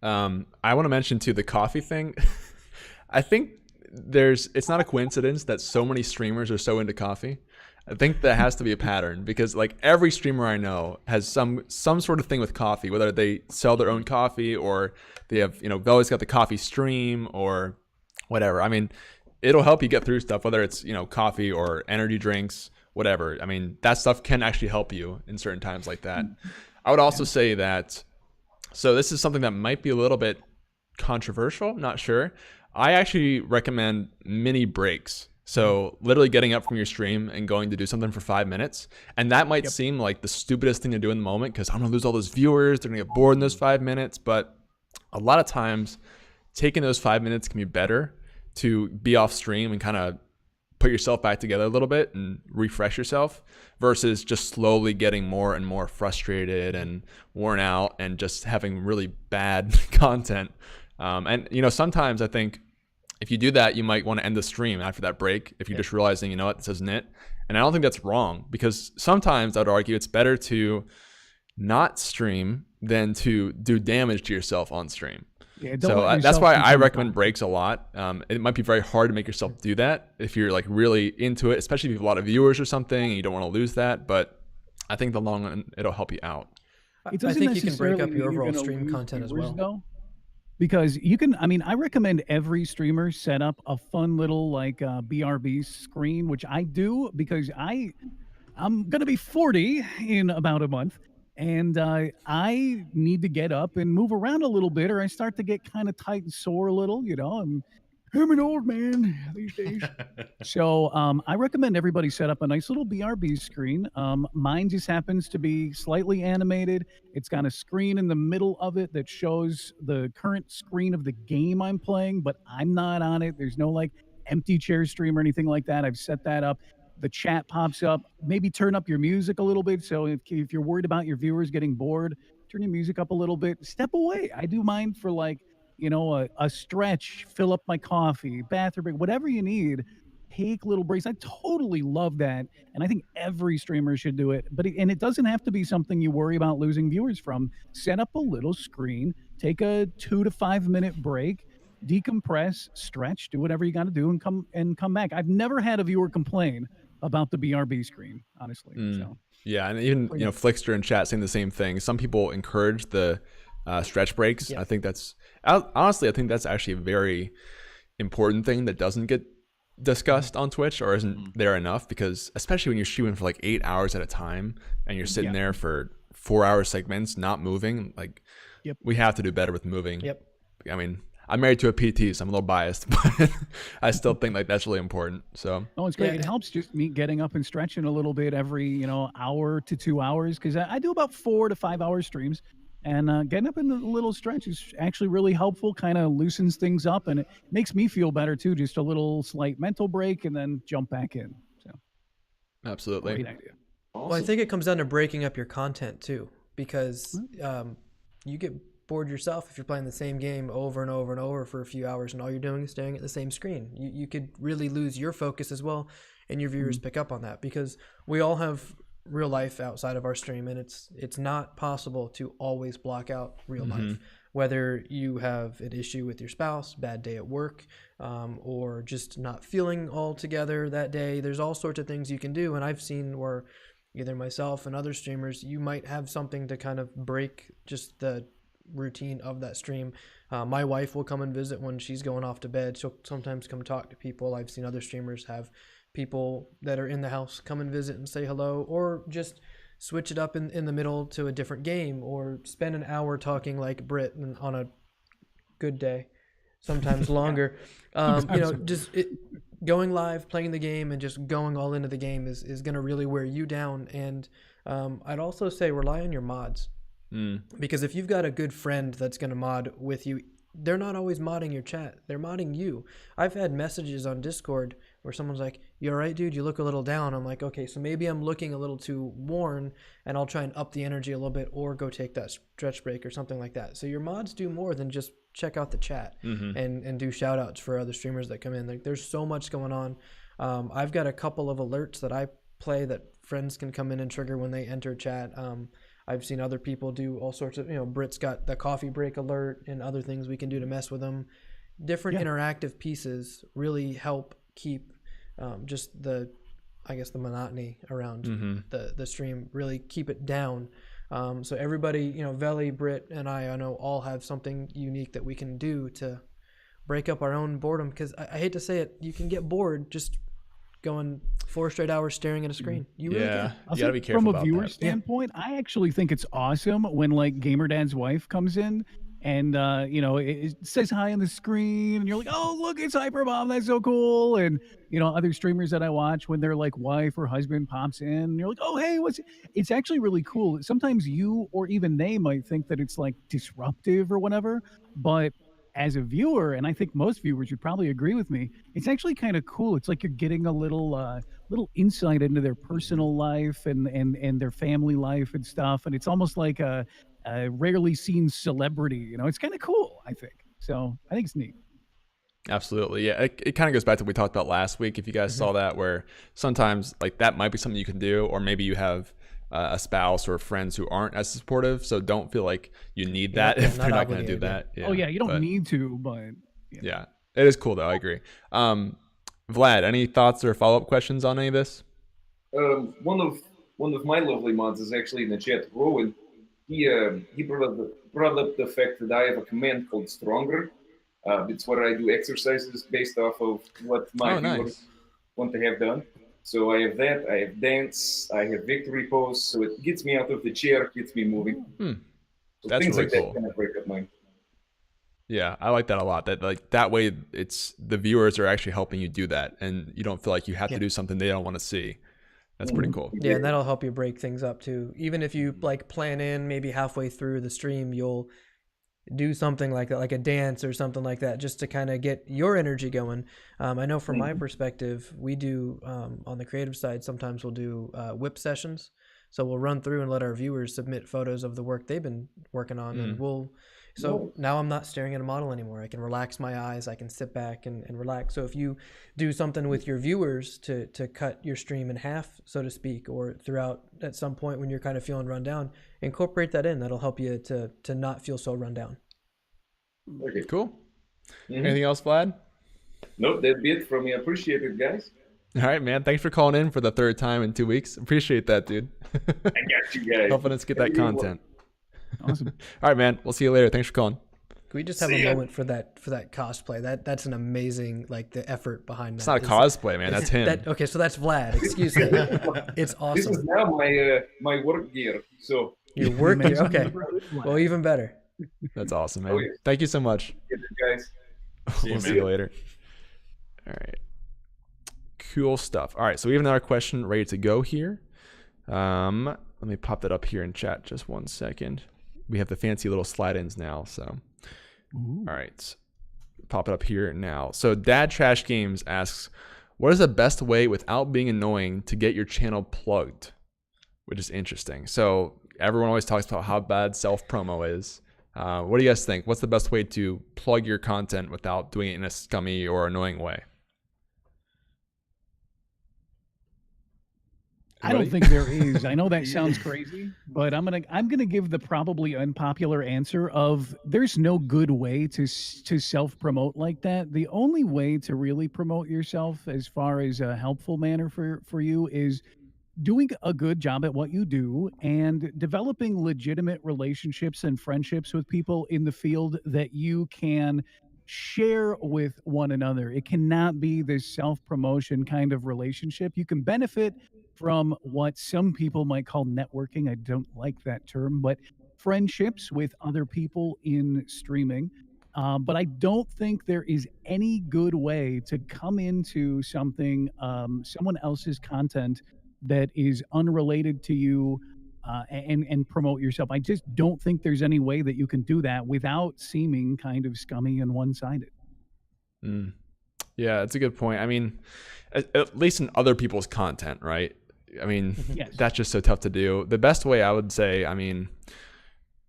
S1: I want to mention too the coffee thing. I think it's not a coincidence that so many streamers are so into coffee. I think that has to be a pattern, because like every streamer I know has some sort of thing with coffee, whether they sell their own coffee or they have, they've always got the coffee stream or whatever. I mean, it'll help you get through stuff, whether it's, coffee or energy drinks, whatever. I mean, that stuff can actually help you in certain times like that. I would also say that, so this is something that might be a little bit controversial, not sure. I actually recommend mini breaks. So literally getting up from your stream and going to do something for 5 minutes. And that might seem like the stupidest thing to do in the moment, because I'm going to lose all those viewers. They're going to get bored in those 5 minutes. But a lot of times taking those 5 minutes can be better to be off stream and kind of put yourself back together a little bit and refresh yourself, versus just slowly getting more and more frustrated and worn out and just having really bad content. And, sometimes I think if you do that, you might want to end the stream after that break if you're just realizing, this isn't it. And I don't think that's wrong, because sometimes I'd argue it's better to not stream than to do damage to yourself on stream. Yeah, so that's why I recommend breaks a lot. It might be very hard to make yourself do that if you're like really into it, especially if you have a lot of viewers or something and you don't want to lose that. But I think in the long run, it'll help you out.
S2: I think you can break up your overall stream content as well.
S3: Though. Because you can, I recommend every streamer set up a fun little like BRB screen, which I do because I'm going to be 40 in about a month. And I need to get up and move around a little bit, or I start to get kind of tight and sore a little, I'm an old man these days. So I recommend everybody set up a nice little BRB screen. Mine just happens to be slightly animated. It's got a screen in the middle of it that shows the current screen of the game I'm playing, but I'm not on it. There's no like empty chair stream or anything like that. I've set that up. The chat pops up. Maybe turn up your music a little bit. So if you're worried about your viewers getting bored, turn your music up a little bit. Step away. I do mine for like, a stretch, fill up my coffee, bathroom break, whatever you need. Take little breaks. I totally love that. And I think every streamer should do it. But it doesn't have to be something you worry about losing viewers from. Set up a little screen, take a 2 to 5 minute break, decompress, stretch, do whatever you got to do, and come back. I've never had a viewer complain about the BRB screen, honestly. So
S1: Yeah, and even Flickster in chat saying the same thing. Some people encourage the stretch breaks. I think that's honestly, I think that's actually a very important thing that doesn't get discussed on Twitch or isn't there enough, because especially when you're streaming for like 8 hours at a time and you're sitting there for 4-hour segments not moving, like we have to do better with moving. I mean, I'm married to a PT, so I'm a little biased, but I still think like that's really important. So
S3: it's great. It helps just me getting up and stretching a little bit every hour to 2 hours, because I do about 4 to 5 hour streams. And getting up in a little stretch is actually really helpful, kind of loosens things up, and it makes me feel better too. Just a little slight mental break and then jump back in. So,
S1: absolutely.
S3: Great idea.
S2: Well, I think it comes down to breaking up your content too, because you get bored yourself if you're playing the same game over and over and over for a few hours and all you're doing is staring at the same screen. You could really lose your focus as well, and your viewers pick up on that, because we all have real life outside of our stream, and it's not possible to always block out real life, whether you have an issue with your spouse, bad day at work, or just not feeling all together that day. There's all sorts of things you can do, and I've seen where either myself and other streamers, you might have something to kind of break just the routine of that stream. My wife will come and visit when she's going off to bed. She'll sometimes come talk to people. I've seen other streamers have people that are in the house come and visit and say hello, or just switch it up in the middle to a different game, or spend an hour talking like Brit on a good day, sometimes longer. Just going live, playing the game, and just going all into the game is going to really wear you down. And I'd also say rely on your mods, because if you've got a good friend that's going to mod with you, they're not always modding your chat, they're modding you. I've had messages on Discord where someone's like, "You all right, dude? You look a little down." I'm like, okay, so maybe I'm looking a little too worn, and I'll try and up the energy a little bit, or go take that stretch break or something like that. So your mods do more than just check out the chat and do shout outs for other streamers that come in. Like, there's so much going on. I've got a couple of alerts that I play that friends can come in and trigger when they enter chat. I've seen other people do all sorts of, Brit's got the coffee break alert and other things we can do to mess with them. Different interactive pieces really help keep just the monotony around the stream, really keep it down. So everybody, Veli, Brit, and I know all have something unique that we can do to break up our own boredom, because I hate to say it, you can get bored just going 4 straight hours staring at a screen. You really can.
S1: You gotta be careful
S3: from a
S1: about
S3: viewer
S1: that.
S3: standpoint, I actually think it's awesome when like GamerDad's wife comes in and it says hi on the screen, and you're like, "Oh, look, it's Hyperbomb, that's so cool." And other streamers that I watch, when their like wife or husband pops in, and you're like, "Oh, hey, what's it?" It's actually really cool. Sometimes you or even they might think that it's like disruptive or whatever, but as a viewer, and I think most viewers would probably agree with me, it's actually kind of cool. It's like you're getting a little insight into their personal life and their family life and stuff, and it's almost like a rarely seen celebrity. It's kind of cool, I think. So I think it's neat.
S1: Absolutely. Yeah. It kind of goes back to what we talked about last week. If you guys saw that, where sometimes like that might be something you can do, or maybe you have a spouse or friends who aren't as supportive. So don't feel like you need that if they're not going to do that.
S3: Yeah. Oh yeah. You don't need to, but
S1: yeah, it is cool though. I agree. Vlad, any thoughts or follow-up questions on any of this?
S5: One of my lovely mods is actually in the chat, Rowan. He brought up the fact that I have a command called Stronger. It's where I do exercises based off of what my viewers want to have done. So I have that, I have dance, I have victory pose, so it gets me out of the chair, gets me moving. So
S1: that's
S5: things
S1: really
S5: like
S1: cool.
S5: that kind of break up mine.
S1: Yeah, I like that a lot. That way, it's the viewers are actually helping you do that, and you don't feel like you have to do something they don't want to see. That's pretty cool.
S2: Yeah, and that'll help you break things up too. Even if you like plan in maybe halfway through the stream, you'll do something like that, like a dance or something like that, just to kind of get your energy going. I know from my perspective, we do on the creative side, sometimes we'll do whip sessions. So we'll run through and let our viewers submit photos of the work they've been working on, and now I'm not staring at a model anymore. I can relax my eyes, I can sit back and relax. So if you do something with your viewers to cut your stream in half, so to speak, or throughout at some point when you're kind of feeling run down, incorporate that in. That'll help you to not feel so run down.
S1: Cool. Anything else, Vlad?
S5: Nope, that'd be it from me. I appreciate it, guys.
S1: All right, man. Thanks for calling in for the third time in 2 weeks. Appreciate that, dude.
S5: I got you guys.
S1: Helping us get that content.
S3: Awesome.
S1: All right, man. We'll see you later. Thanks for calling.
S2: Can we just have a moment for that cosplay? That's an amazing, like, the effort behind that.
S1: It's not a cosplay, man. That's him.
S2: Okay, so that's Vlad. Excuse me. It's
S5: This
S2: awesome.
S5: is now my work gear. So
S2: Your work gear. Okay. Well, even better.
S1: That's awesome, man.
S5: Oh, yeah.
S1: Thank you so much.
S5: get it, guys.
S1: We'll see you later. All right. Cool stuff. All right, so we have another question ready to go here. Let me pop that up here in chat just 1 second. We have the fancy little slide-ins now, so.
S3: Ooh.
S1: All right. Pop it up here now. So Dad Trash Games asks, what is the best way without being annoying to get your channel plugged? Which is interesting. So everyone always talks about how bad self-promo is. What do you guys think? What's the best way to plug your content without doing it in a scummy or annoying way?
S3: I don't think there is. I know that sounds crazy, but I'm gonna give the probably unpopular answer of there's no good way to self promote like that. The only way to really promote yourself, as far as a helpful manner for you, is doing a good job at what you do and developing legitimate relationships and friendships with people in the field that you can share with one another. It cannot be this self-promotion kind of relationship. You can benefit from what some people might call networking. I don't like that term, but friendships with other people in streaming. But I don't think there is any good way to come into something, someone else's content that is unrelated to you, and promote yourself. I just don't think there's any way that you can do that without seeming kind of scummy and one-sided.
S1: Yeah, that's a good point. I mean, at least in other people's content, right? I mean,
S3: Yes.
S1: that's just so tough to do. The best way I would say, I mean,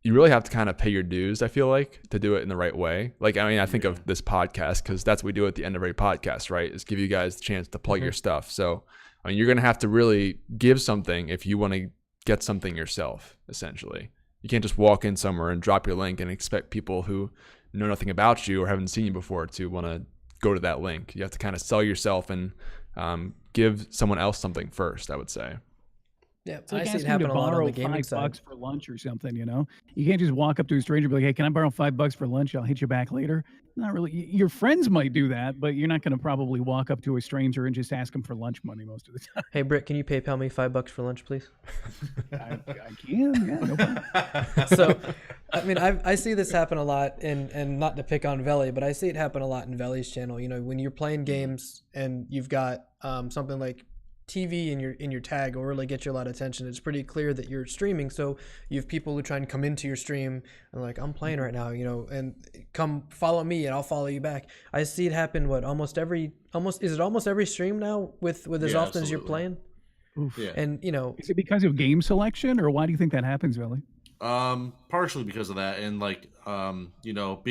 S1: you really have to kind of pay your dues, I feel like, to do it in the right way. Like, I mean, I think of this podcast because that's what we do at the end of every podcast, right? Is give you guys the chance to plug your stuff. So, I mean, you're going to have to really give something if you want to get something yourself, essentially. You can't just walk in somewhere and drop your link and expect people who know nothing about you or haven't seen you before to want to go to that link. You have to kind of sell yourself and give someone else something first, I would say.
S2: Yeah,
S3: It's like
S2: I see it
S3: asking
S2: happen
S3: to
S2: a lot on
S3: borrow
S2: the gaming
S3: $5
S2: side.
S3: for lunch or something, you know? You can't just walk up to a stranger and be like, hey, can I borrow $5 for lunch? I'll hit you back later. Not really. Your friends might do that, but you're not going to probably walk up to a stranger and just ask them for lunch money most of the time.
S2: Hey, Britt, can you PayPal me $5 for lunch, please?
S3: I can, yeah, no problem.
S2: So, I mean, I see this happen a lot, and not to pick on Veli, but I see it happen a lot in Veli's channel. You know, when you're playing games and you've got something like TV in your tag will really get you a lot of attention. It's pretty clear that you're streaming, so you have people who try and come into your stream and like, I'm playing right now, you know, and come follow me and I'll follow you back. I see it happen almost every stream now with as
S4: Yeah,
S2: often as you're
S4: absolutely.
S2: playing.
S3: Oof.
S4: Yeah.
S2: And you know,
S3: Is it because of game selection, or why do you think that happens, Billy?
S4: Partially because of that, and like you know,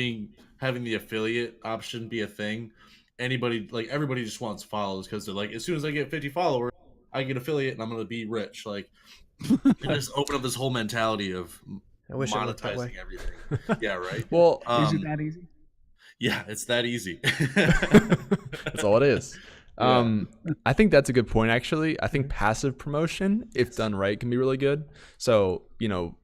S4: having the affiliate option be a thing. Everybody just wants follows because they're like, as soon as I get 50 followers, I get affiliate and I'm gonna be rich. Like, they just open up this whole mentality of
S2: I wish it worked that way.
S4: monetizing everything. Yeah, right.
S1: Well,
S3: Is it that easy?
S4: Yeah, it's that easy.
S1: that's all it is. I think that's a good point, actually. I think passive promotion, if done right, can be really good. So, you know,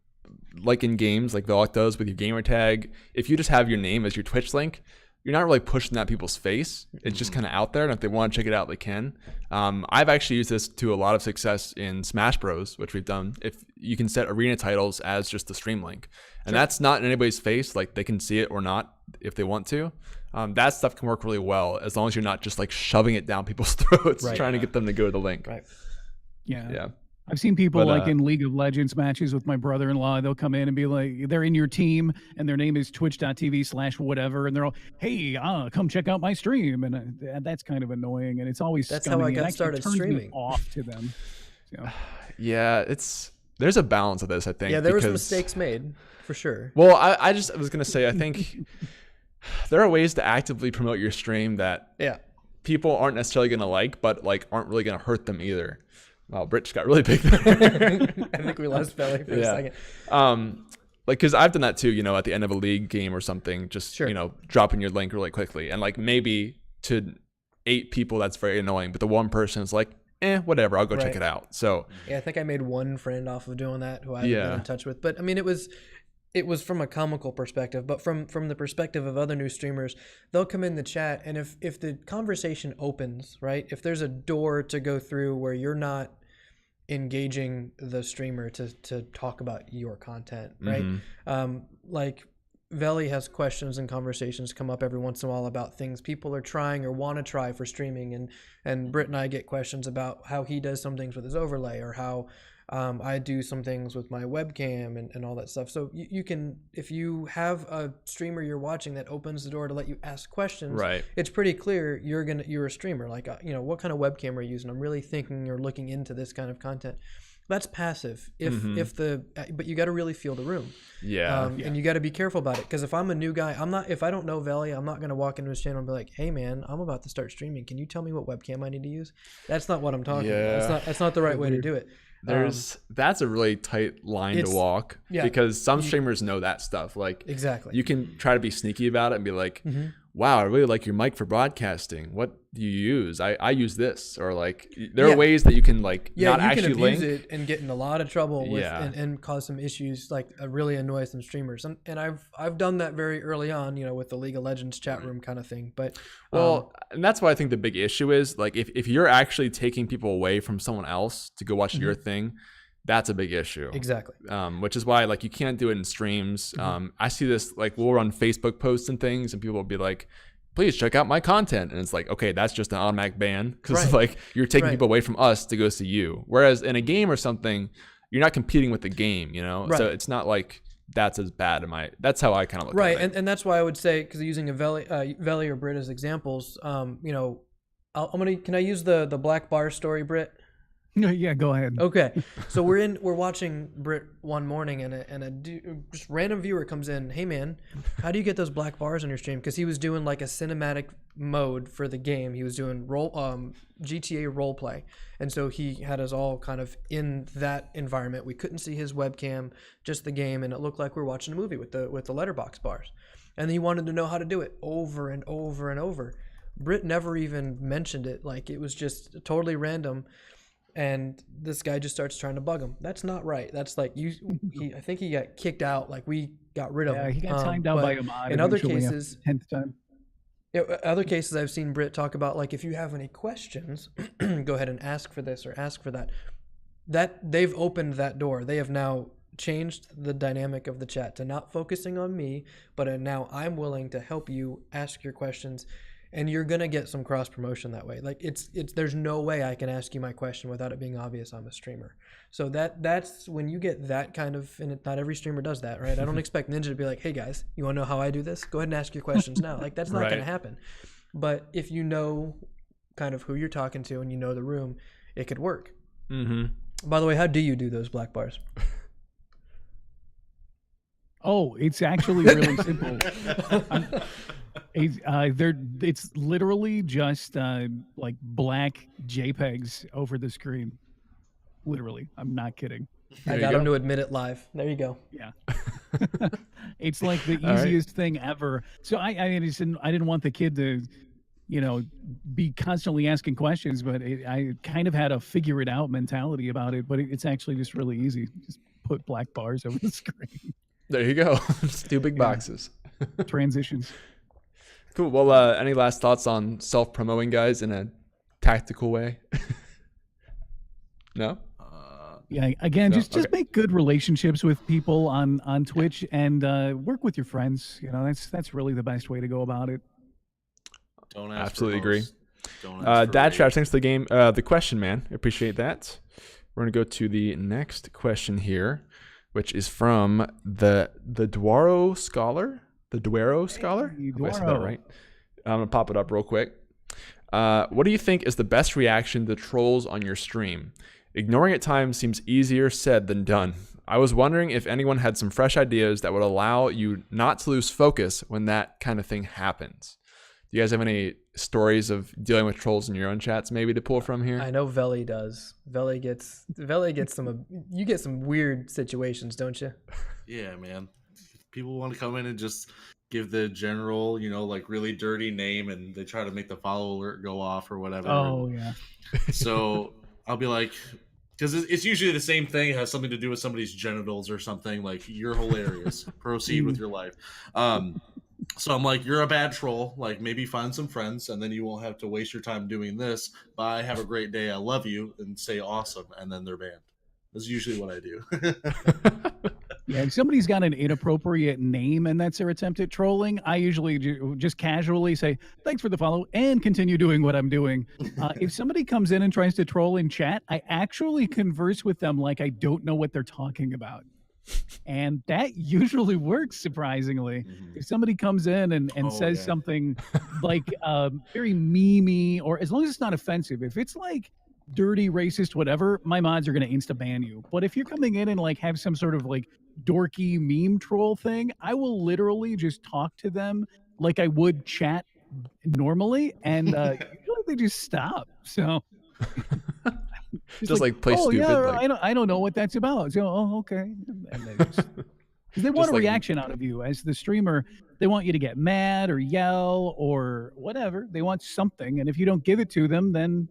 S1: like in games, like Veloc does with your gamer tag, if you just have your name as your Twitch link, you're not really pushing that people's face. It's just kind of out there, and if they want to check it out, they can. I've actually used this to a lot of success in Smash Bros, which we've done. If you can set arena titles as just the stream link, and that's not in anybody's face, like they can see it or not if they want to. That stuff can work really well as long as you're not just like shoving it down people's throats,
S2: Right.
S1: trying to get them to go to the link.
S2: right.
S1: Yeah.
S3: I've seen people
S1: But,
S3: like in League of Legends matches with my brother-in-law. They'll come in and be like, they're in your team and their name is twitch.tv/whatever. And they're all, hey, come check out my stream. And that's kind of annoying. And it's always
S2: That's how
S3: scummy.
S2: I
S3: It
S2: got
S3: actually
S2: started
S3: turns me
S2: streaming.
S3: off to them. So,
S1: Yeah, there's a balance of this, I think.
S2: Yeah, there was
S1: because-
S2: mistakes made for sure.
S1: Well, I was gonna say, I think there are ways to actively promote your stream that
S2: Yeah.
S1: people aren't necessarily gonna like, but like aren't really gonna hurt them either. Wow, Brit just got really big there.
S2: I think we lost Veli for a second.
S1: like, because I've done that too, you know, at the end of a league game or something, just,
S2: Sure.
S1: you know, dropping your link really quickly. And like maybe to 8 people, that's very annoying. But the one person is like, whatever, I'll go check
S2: Right.
S1: it out. So
S2: Yeah, I think I made one friend off of doing that who I haven't been
S1: Yeah.
S2: in touch with. But I mean, it was from a comical perspective, but from the perspective of other new streamers, they'll come in the chat, and if the conversation opens, right, if there's a door to go through where you're not engaging the streamer to talk about your content, right? Like Veli has questions and conversations come up every once in a while about things people are trying or want to try for streaming, and Britt and I get questions about how he does some things with his overlay, or how I do some things with my webcam and all that stuff. So you can, if you have a streamer you're watching that opens the door to let you ask questions,
S1: right.
S2: it's pretty clear you're a streamer. Like, you know, what kind of webcam are you using? I'm really thinking or looking into this kind of content. That's passive. But you got to really feel the room.
S1: Yeah.
S2: And you got to be careful about it, because if I'm a new guy, if I don't know Veli, I'm not going to walk into his channel and be like, hey man, I'm about to start streaming. Can you tell me what webcam I need to use? That's not what I'm talking about. That's not the right way to do it.
S1: That's a really tight line to walk, because some streamers know that stuff. Like,
S2: exactly.
S1: You can try to be sneaky about it and be like, wow, I really like your mic for broadcasting. What do you use? I use this. Or like, there are ways that you can like not actually link.
S2: You can abuse it and get in a lot of trouble with and cause some issues, like really annoy some streamers. And I've done that very early on, you know, with the League of Legends chat room kind of thing. But
S1: and that's why I think the big issue is, like, if you're actually taking people away from someone else to go watch your thing, that's a big issue.
S2: Exactly.
S1: Which is why, like, you can't do it in streams. I see this, like, we'll run Facebook posts and things, and people will be like, please check out my content. And it's like, okay, that's just an automatic ban, because like, you're taking people away from us to go see you. Whereas in a game or something, you're not competing with the game, you know? So it's not like that's as bad. That's how I kind of look at it.
S2: And that's why I would say, because using a Veli or Brit as examples, you know, can I use the black bar story, Brit?
S3: Yeah, go ahead.
S2: Okay, so we're watching Brit one morning, and a just random viewer comes in. Hey man, how do you get those black bars on your stream? Because he was doing like a cinematic mode for the game. He was doing GTA roleplay, and so he had us all kind of in that environment. We couldn't see his webcam, just the game, and it looked like we were watching a movie with the letterbox bars. And he wanted to know how to do it over and over and over. Brit never even mentioned it. Like, it was just totally random. And this guy just starts trying to bug him. That's not right. That's like I think he got kicked out. Like, we got rid of him.
S3: Yeah, he got timed out by a mod.
S2: In other cases,
S3: 10th time.
S2: Other cases I've seen Britt talk about, like, if you have any questions, go ahead and ask for this or ask for that. That they've opened that door. They have now changed the dynamic of the chat to not focusing on me, but now I'm willing to help you ask your questions. And you're gonna get some cross promotion that way. Like, it's there's no way I can ask you my question without it being obvious I'm a streamer. So that's when you get that kind of, and not every streamer does that, right? I don't expect Ninja to be like, hey guys, you wanna know how I do this? Go ahead and ask your questions now. Like, that's not gonna happen. But if you know kind of who you're talking to and you know the room, it could work. By the way, how do you do those black bars?
S3: Oh, it's actually really simple. It's literally just like black JPEGs over the screen. Literally, I'm not kidding.
S2: I got him to admit it live. There you go.
S3: Yeah, it's like the easiest thing ever. So I didn't want the kid to, you know, be constantly asking questions, but I kind of had a figure it out mentality about it. But it's actually just really easy. Just put black bars over the screen.
S1: There you go. Just 2 big boxes.
S3: Transitions.
S1: Cool. Well, any last thoughts on self-promoting, guys, in a tactical way? No?
S3: Yeah, again, just make good relationships with people on Twitch, and work with your friends. You know, that's really the best way to go about it.
S4: Don't ask
S1: Absolutely
S4: for
S1: agree.
S4: hosts. Don't ask for
S1: Dad
S4: raid.
S1: Trash, thanks for the game. The question, man. I appreciate that. We're going to go to the next question here, which is from the Duaro Scholar. The Duaro Scholar? Hope I said that right. I'm going to pop it up real quick. What do you think is the best reaction to trolls on your stream? Ignoring at times seems easier said than done. I was wondering if anyone had some fresh ideas that would allow you not to lose focus when that kind of thing happens. Do you guys have any stories of dealing with trolls in your own chats maybe to pull from here?
S2: I know Veli does. Veli gets some. You get some weird situations, don't you?
S4: Yeah, man. People want to come in and just give the general, like really dirty name, and they try to make the follow alert go off or whatever.
S3: Oh yeah.
S4: So I'll be like, because it's usually the same thing. It has something to do with somebody's genitals or something. Like, you're hilarious. Proceed with your life. So I'm like, you're a bad troll. Like, maybe find some friends, and then you won't have to waste your time doing this. Bye. Have a great day. I love you. And say awesome. And then they're banned. That's usually what I do.
S3: Yeah, if somebody's got an inappropriate name and that's their attempt at trolling, I usually just casually say, thanks for the follow, and continue doing what I'm doing. If somebody comes in and tries to troll in chat, I actually converse with them like I don't know what they're talking about. And that usually works, surprisingly. If somebody comes in and says something like very memey, or as long as it's not offensive, if it's like dirty, racist, whatever, my mods are going to insta-ban you. But if you're coming in and like have some sort of like dorky meme troll thing, I will literally just talk to them like I would chat normally, and usually they just stop. So
S1: just like play stupid.
S3: Yeah,
S1: like...
S3: I don't know what that's about. So okay, and they just, 'cause they want a reaction out of you as the streamer. They want you to get mad or yell or whatever. They want something, and if you don't give it to them, then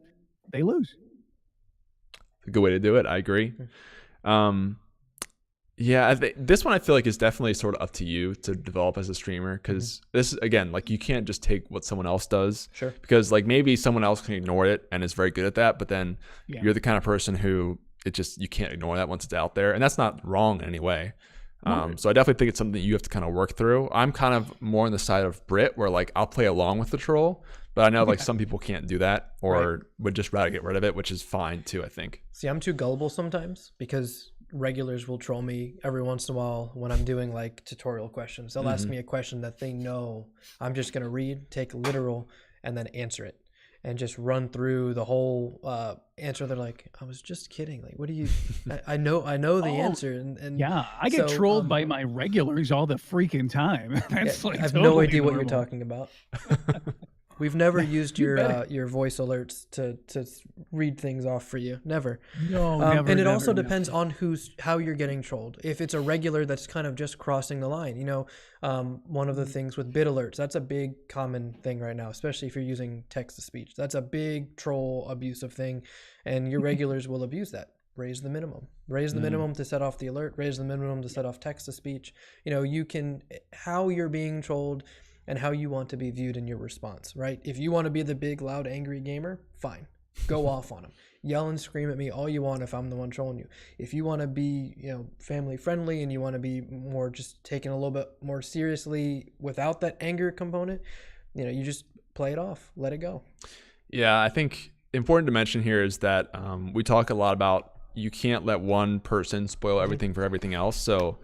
S3: they lose.
S1: A good way to do it. I agree. Yeah, this one I feel like is definitely sort of up to you to develop as a streamer, because this, again, like, you can't just take what someone else does.
S2: Sure.
S1: Because like maybe someone else can ignore it and is very good at that, but then you're the kind of person who you can't ignore that once it's out there, and that's not wrong in any way. So I definitely think it's something that you have to kind of work through. I'm kind of more on the side of Brit, where like I'll play along with the troll, but I know like some people can't do that, or would just rather get rid of it, which is fine too, I think.
S2: See, I'm too gullible sometimes, because regulars will troll me every once in a while when I'm doing like tutorial questions. They'll ask me a question that they know I'm just going to read, take literal, and then answer it, and just run through the whole answer. They're like, I was just kidding. Like, what do you, I know the answer. And
S3: yeah, I get trolled by my regulars all the freaking time. That's like,
S2: I have
S3: totally
S2: no idea what
S3: normal.
S2: you're talking about. We've never used your voice alerts to read things off for you. Never.
S3: No, never.
S2: And it
S3: never,
S2: also
S3: never.
S2: depends on how you're getting trolled. If it's a regular that's kind of just crossing the line, one of the things with bit alerts, that's a big common thing right now, especially if you're using text to speech. That's a big troll abusive thing, and your regulars will abuse that. Raise the minimum. Raise the minimum to set off the alert. Raise the minimum to set off text to speech. You can, how you're being trolled and how you want to be viewed in your response, right? If you want to be the big, loud, angry gamer, fine. Go off on them. Yell and scream at me all you want if I'm the one trolling you. If you want to be, family friendly, and you want to be more just taken a little bit more seriously without that anger component, you just play it off, let it go.
S1: Yeah, I think important to mention here is that we talk a lot about you can't let one person spoil everything for everything else. So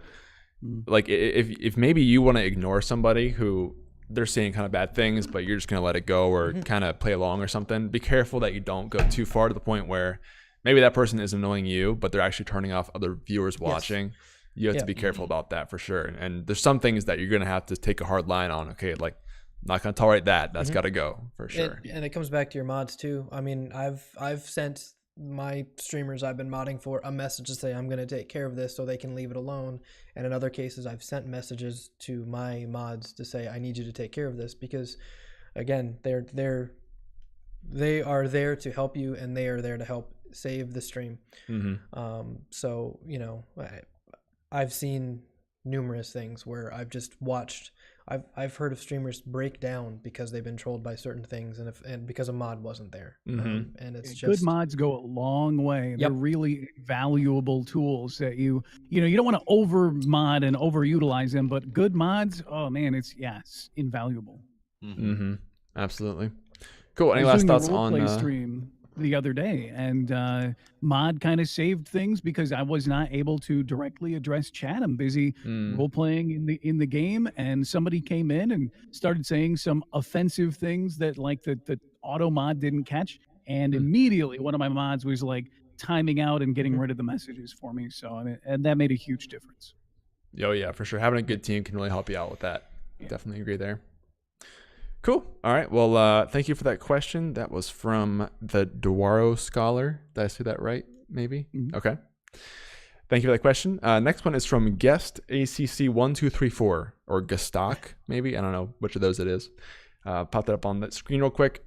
S1: like if maybe you want to ignore somebody who they're saying kind of bad things, but you're just going to let it go, or kind of play along or something, be careful that you don't go too far to the point where maybe that person is annoying you, but they're actually turning off other viewers watching. You have to be careful about that for sure. And there's some things that you're going to have to take a hard line on. Okay, like, I'm not going to tolerate that. That's got to go for sure.
S2: And it comes back to your mods too. I mean, I've sent my streamers I've been modding for a message to say I'm going to take care of this so they can leave it alone, and in other cases I've sent messages to my mods to say I need you to take care of this, because again, they are there to help you, and they are there to help save the stream. So I've seen numerous things where I've just watched, I've heard of streamers break down because they've been trolled by certain things, and because a mod wasn't there. And it's just
S3: good mods go a long way. They're really valuable tools that you don't want to over mod and overutilize them, but good mods, oh man, it's invaluable.
S1: Absolutely. Cool. Any last thoughts on
S3: stream the other day, and mod kind of saved things because I was not able to directly address chat. I'm busy role playing in the game, and somebody came in and started saying some offensive things that like the auto mod didn't catch, and immediately one of my mods was like timing out and getting rid of the messages for me. So and that made a huge difference.
S1: Oh yeah, for sure. Having a good team can really help you out with that. Definitely agree there. Cool. All right. Well, thank you for that question. That was from the Dwaro Scholar. Did I say that right? Maybe. Okay. Thank you for that question. Next one is from Guest ACC1234 or Gustock, maybe. I don't know which of those it is. Pop that up on the screen real quick.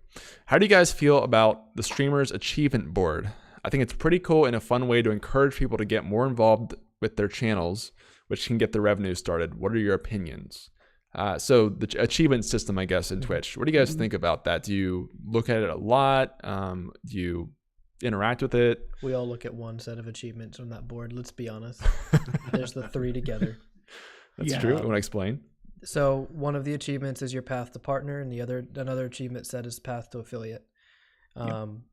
S1: How do you guys feel about the streamer's achievement board? I think it's pretty cool and a fun way to encourage people to get more involved with their channels, which can get the revenue started. What are your opinions? So the achievement system, I guess, in Twitch. What do you guys think about that? Do you look at it a lot? Do you interact with it?
S2: We all look at one set of achievements on that board. Let's be honest. There's the 3 together.
S1: That's true. You want to explain?
S2: So one of the achievements is your path to partner, and another achievement set is path to affiliate,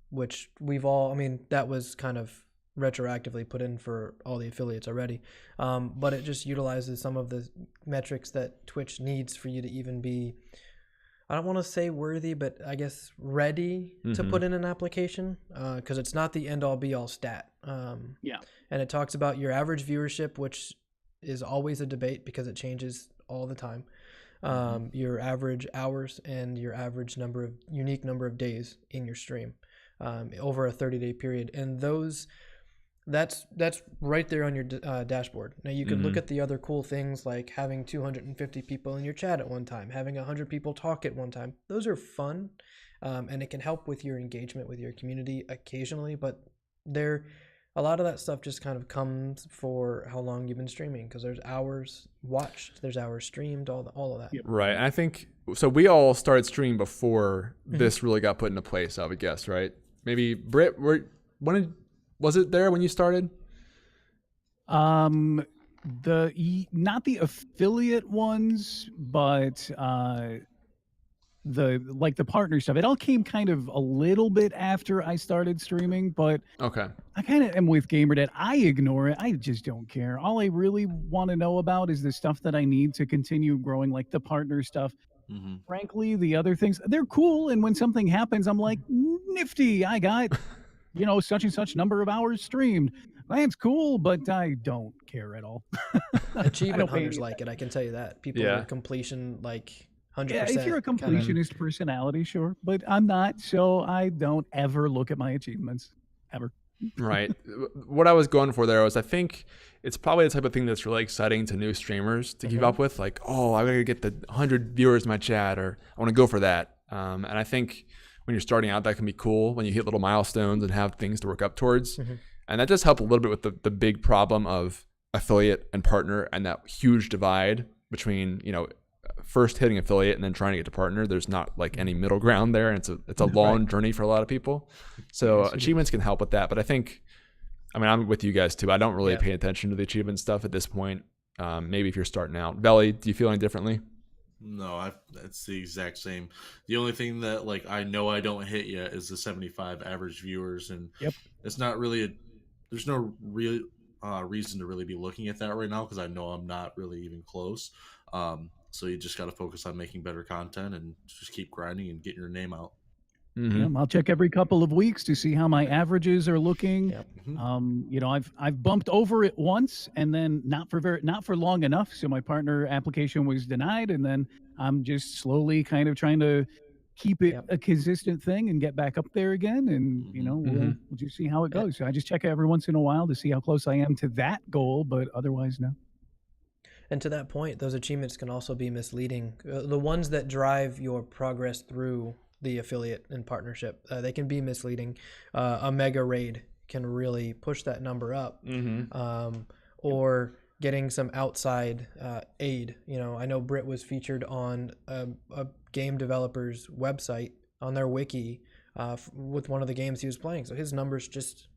S2: which we've all. I mean, that was kind of retroactively put in for all the affiliates already, but it just utilizes some of the metrics that Twitch needs for you to even be, I don't want to say worthy, but I guess ready to put in an application, because it's not the end-all be-all stat. And it talks about your average viewership, which is always a debate because it changes all the time. Your average hours and your average unique number of days in your stream over a 30-day period, and that's right there on your dashboard. Now you can look at the other cool things like having 250 people in your chat at one time, having 100 people talk at one time. Those are fun, and it can help with your engagement with your community occasionally, but a lot of that stuff just kind of comes for how long you've been streaming, because there's hours watched, there's hours streamed, all of that.
S1: Right. And I think, so we all started streaming before this really got put into place, I would guess, right? Maybe Britt, was it there when you started?
S3: Not the affiliate ones, but the partner stuff. It all came kind of a little bit after I started streaming, but
S1: okay.
S3: I kind of am with GamerDad. I ignore it. I just don't care. All I really want to know about is the stuff that I need to continue growing, like the partner stuff. Frankly, the other things, they're cool, and when something happens, I'm like, nifty, I got such and such number of hours streamed. That's cool, but I don't care at all.
S2: Achievement hunters like it, I can tell you that. People are completion, like 100%.
S3: Yeah, if you're a completionist personality, sure, but I'm not, so I don't ever look at my achievements, ever.
S1: Right. What I was going for there was, I think it's probably the type of thing that's really exciting to new streamers to keep up with. Like, oh, I gotta get the 100 viewers in my chat, or I want to go for that. And I think when you're starting out, that can be cool when you hit little milestones and have things to work up towards. And that does help a little bit with the big problem of affiliate and partner, and that huge divide between, first hitting affiliate and then trying to get to partner. There's not like any middle ground there, and it's a long journey for a lot of people. So achievements can help with that. But I think, I'm with you guys too. I don't really pay attention to the achievement stuff at this point. Maybe if you're starting out. Veli, do you feel any differently?
S4: No, it's the exact same. The only thing that I know I don't hit yet is the 75 average viewers, and it's not really there's no real reason to really be looking at that right now, because I know I'm not really even close. So you just got to focus on making better content and just keep grinding and getting your name out.
S3: I'll check every couple of weeks to see how my averages are looking. I've bumped over it once, and then not for long enough, so my partner application was denied, and then I'm just slowly kind of trying to keep it a consistent thing and get back up there again, and we'll just see how it goes. So I just check every once in a while to see how close I am to that goal, but otherwise, no.
S2: And to that point, those achievements can also be misleading. The ones that drive your progress through the affiliate and partnership, they can be misleading. A mega raid can really push that number up, or getting some outside aid. I know Britt was featured on a game developer's website on their wiki with one of the games he was playing, so his numbers just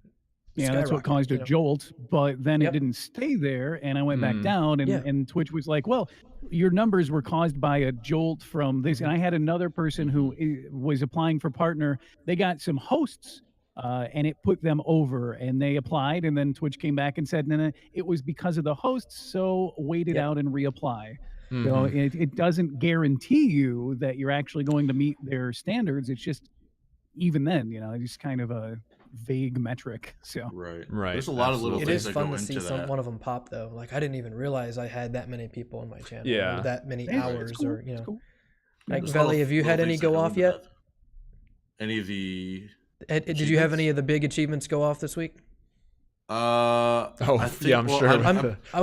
S3: that's what caused a jolt, but then it didn't stay there, and I went back down, and Twitch was like, well, your numbers were caused by a jolt from this. And I had another person who was applying for partner. They got some hosts, and it put them over, and they applied, and then Twitch came back and said, no, it was because of the hosts, so wait it out and reapply. So it doesn't guarantee you that you're actually going to meet their standards. It's just, even then, it's kind of a vague metric. So
S4: right. There's a lot of little things that go into that. It is fun to see
S2: one of them pop, though. Like, I didn't even realize I had that many people on my channel.
S1: Yeah.
S2: Or that many hours,
S3: cool.
S2: or
S3: It's cool.
S2: Like
S4: There's a lot
S2: Veli,
S4: of
S2: have you
S4: little
S2: had any
S4: things that
S2: go
S4: go
S2: off
S4: into
S2: yet?
S4: that. Any of the
S2: Did you have any
S4: achievements?
S2: of the big achievements go off this week?
S4: I think,
S1: yeah, I'm
S4: well,
S1: sure.
S2: I
S1: we
S2: would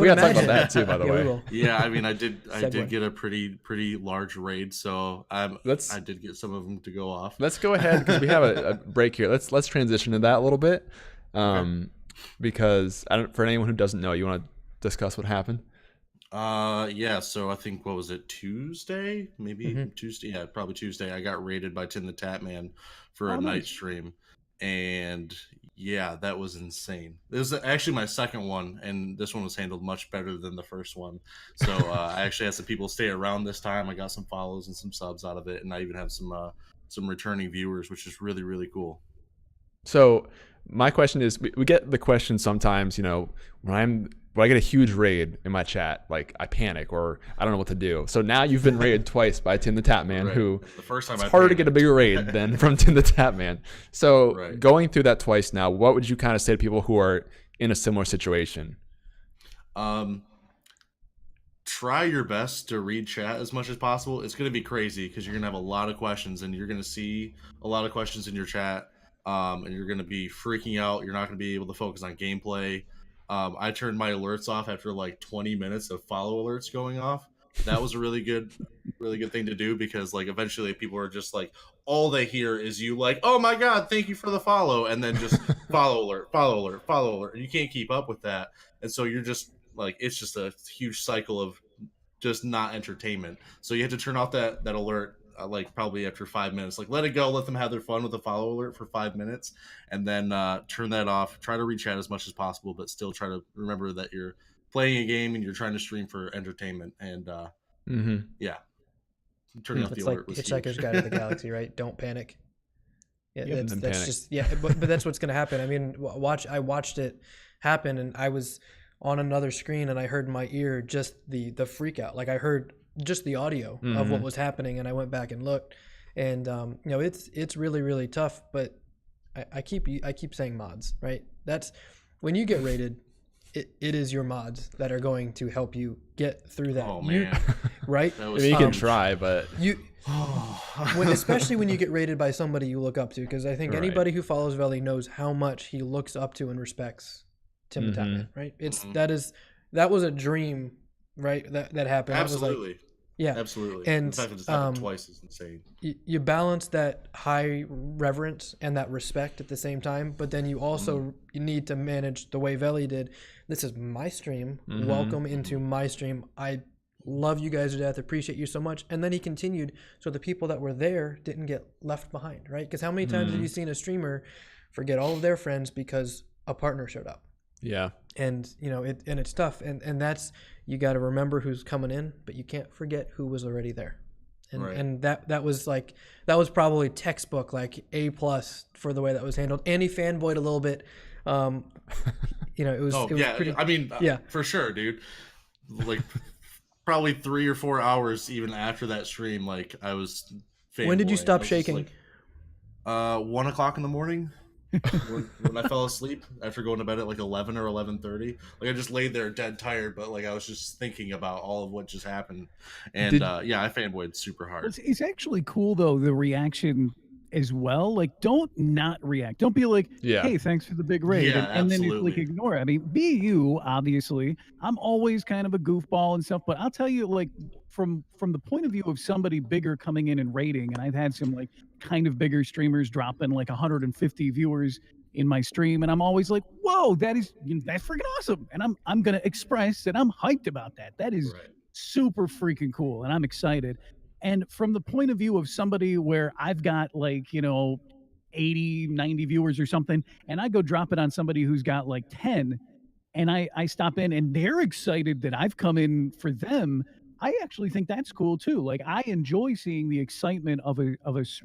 S1: gotta talk
S2: imagine.
S1: about that too, by the
S2: Yeah, we
S1: way.
S2: will.
S4: Yeah, I mean, I did
S2: Segue.
S4: get a pretty large raid, so I
S1: Let's
S4: did get some of them to go off.
S1: let's go ahead because we have a break here. Let's transition to that a little bit, because for anyone who doesn't know, you want to discuss what happened?
S4: Yeah, so I think, what was it, Tuesday? Maybe Tuesday. Yeah, probably Tuesday. I got raided by Tim the Tatman for a night stream, and yeah, that was insane. This is actually my second one, and this one was handled much better than the first one. So I actually had some people stay around this time. I got some follows and some subs out of it, and I even have some returning viewers, which is really, really cool.
S1: So my question is, we get the question sometimes, when I get a huge raid in my chat, like I panic or I don't know what to do. So now you've been raided twice by Tim the Tatman,
S4: Right.
S1: who
S4: The first time
S1: it's
S4: I
S1: harder to
S4: panicked.
S1: get a bigger raid than from Tim the Tatman. So
S4: Right.
S1: going through that twice now, what would you kind of say to people who are in a similar situation?
S4: Try your best to read chat as much as possible. It's going to be crazy because you're going to have a lot of questions, and you're going to see a lot of questions in your chat, and you're going to be freaking out. You're not going to be able to focus on gameplay. I turned my alerts off after like 20 minutes of follow alerts going off. That was a really good thing to do, because like eventually people are just like, all they hear is you like, oh my god, thank you for the follow, and then just follow alert, follow alert, follow alert. And you can't keep up with that, and so you're just like, it's just a huge cycle of just not entertainment. So you have to turn off that alert like probably after 5 minutes. Like, let it go, let them have their fun with the follow alert for 5 minutes, and then turn that off. Try to reach out as much as possible, but still try to remember that you're playing a game and you're trying to stream for entertainment. And yeah, turning off the
S2: It's like
S4: alert was
S2: Hitchhiker's
S4: huge.
S2: Guide to the Galaxy, right? Don't panic. Yeah,
S1: Yep,
S2: that's
S1: panic.
S2: just but that's what's gonna happen. I mean, I watched it happen, and I was on another screen, and I heard in my ear just the freak out. Like I heard just the audio of what was happening, and I went back and looked, and it's really, really tough. But I keep saying mods, right? That's when you get rated. It is your mods that are going to help you get through that.
S4: Oh man,
S2: right?
S4: that
S1: I
S4: was
S1: mean, you can
S4: huge.
S1: try, but
S2: Especially when you get rated by somebody you look up to, because I think
S1: Right.
S2: anybody who follows Veli knows how much he looks up to and respects Tim the Tatman, right? That was a dream, right? That happened. That was
S4: Absolutely.
S2: like, yeah,
S4: Absolutely.
S2: And
S4: the fact that it's happened twice is insane.
S2: you balance that high reverence and that respect at the same time, but then you also you need to manage the way Veli did. This is my stream. Welcome into my stream. I love you guys to death. Appreciate you so much. And then he continued, so the people that were there didn't get left behind, right? Because how many times have you seen a streamer forget all of their friends because a partner showed up?
S1: yeah.
S2: And it's tough, and that's, you got to remember who's coming in, but you can't forget who was already there. And
S4: Right.
S2: and that was probably textbook, like A+ for the way that was handled. And he fanboyed a little bit. It was pretty,
S4: I mean,
S2: yeah.
S4: for sure, dude. Like probably 3 or 4 hours even after that stream, like I was
S2: When did you
S4: fanboying.
S2: stop
S4: I was just
S2: shaking?
S4: like, 1 o'clock in the morning. when I fell asleep after going to bed at like 11 or 11:30. Like I just laid there dead tired, but like I was just thinking about all of what just happened. And I fanboyed super hard.
S3: It's actually cool though, the reaction as well. Like, don't not react. Don't be like,
S1: Yeah.
S3: hey, thanks for the big raid,
S4: Yeah,
S3: and then it's like
S4: absolutely.
S3: ignore it. I mean, be you, obviously. I'm always kind of a goofball and stuff, but I'll tell you, like, from the point of view of somebody bigger coming in and raiding, and I've had some like kind of bigger streamers dropping like 150 viewers in my stream, and I'm always like, whoa, that's freaking awesome, and I'm gonna express that I'm hyped about that. That is
S4: Right.
S3: super freaking cool, and I'm excited. And from the point of view of somebody where I've got like 80 90 viewers or something, and I go drop it on somebody who's got like 10, and I stop in and they're excited that I've come in for them, I actually think that's cool too. Like, I enjoy seeing the excitement of a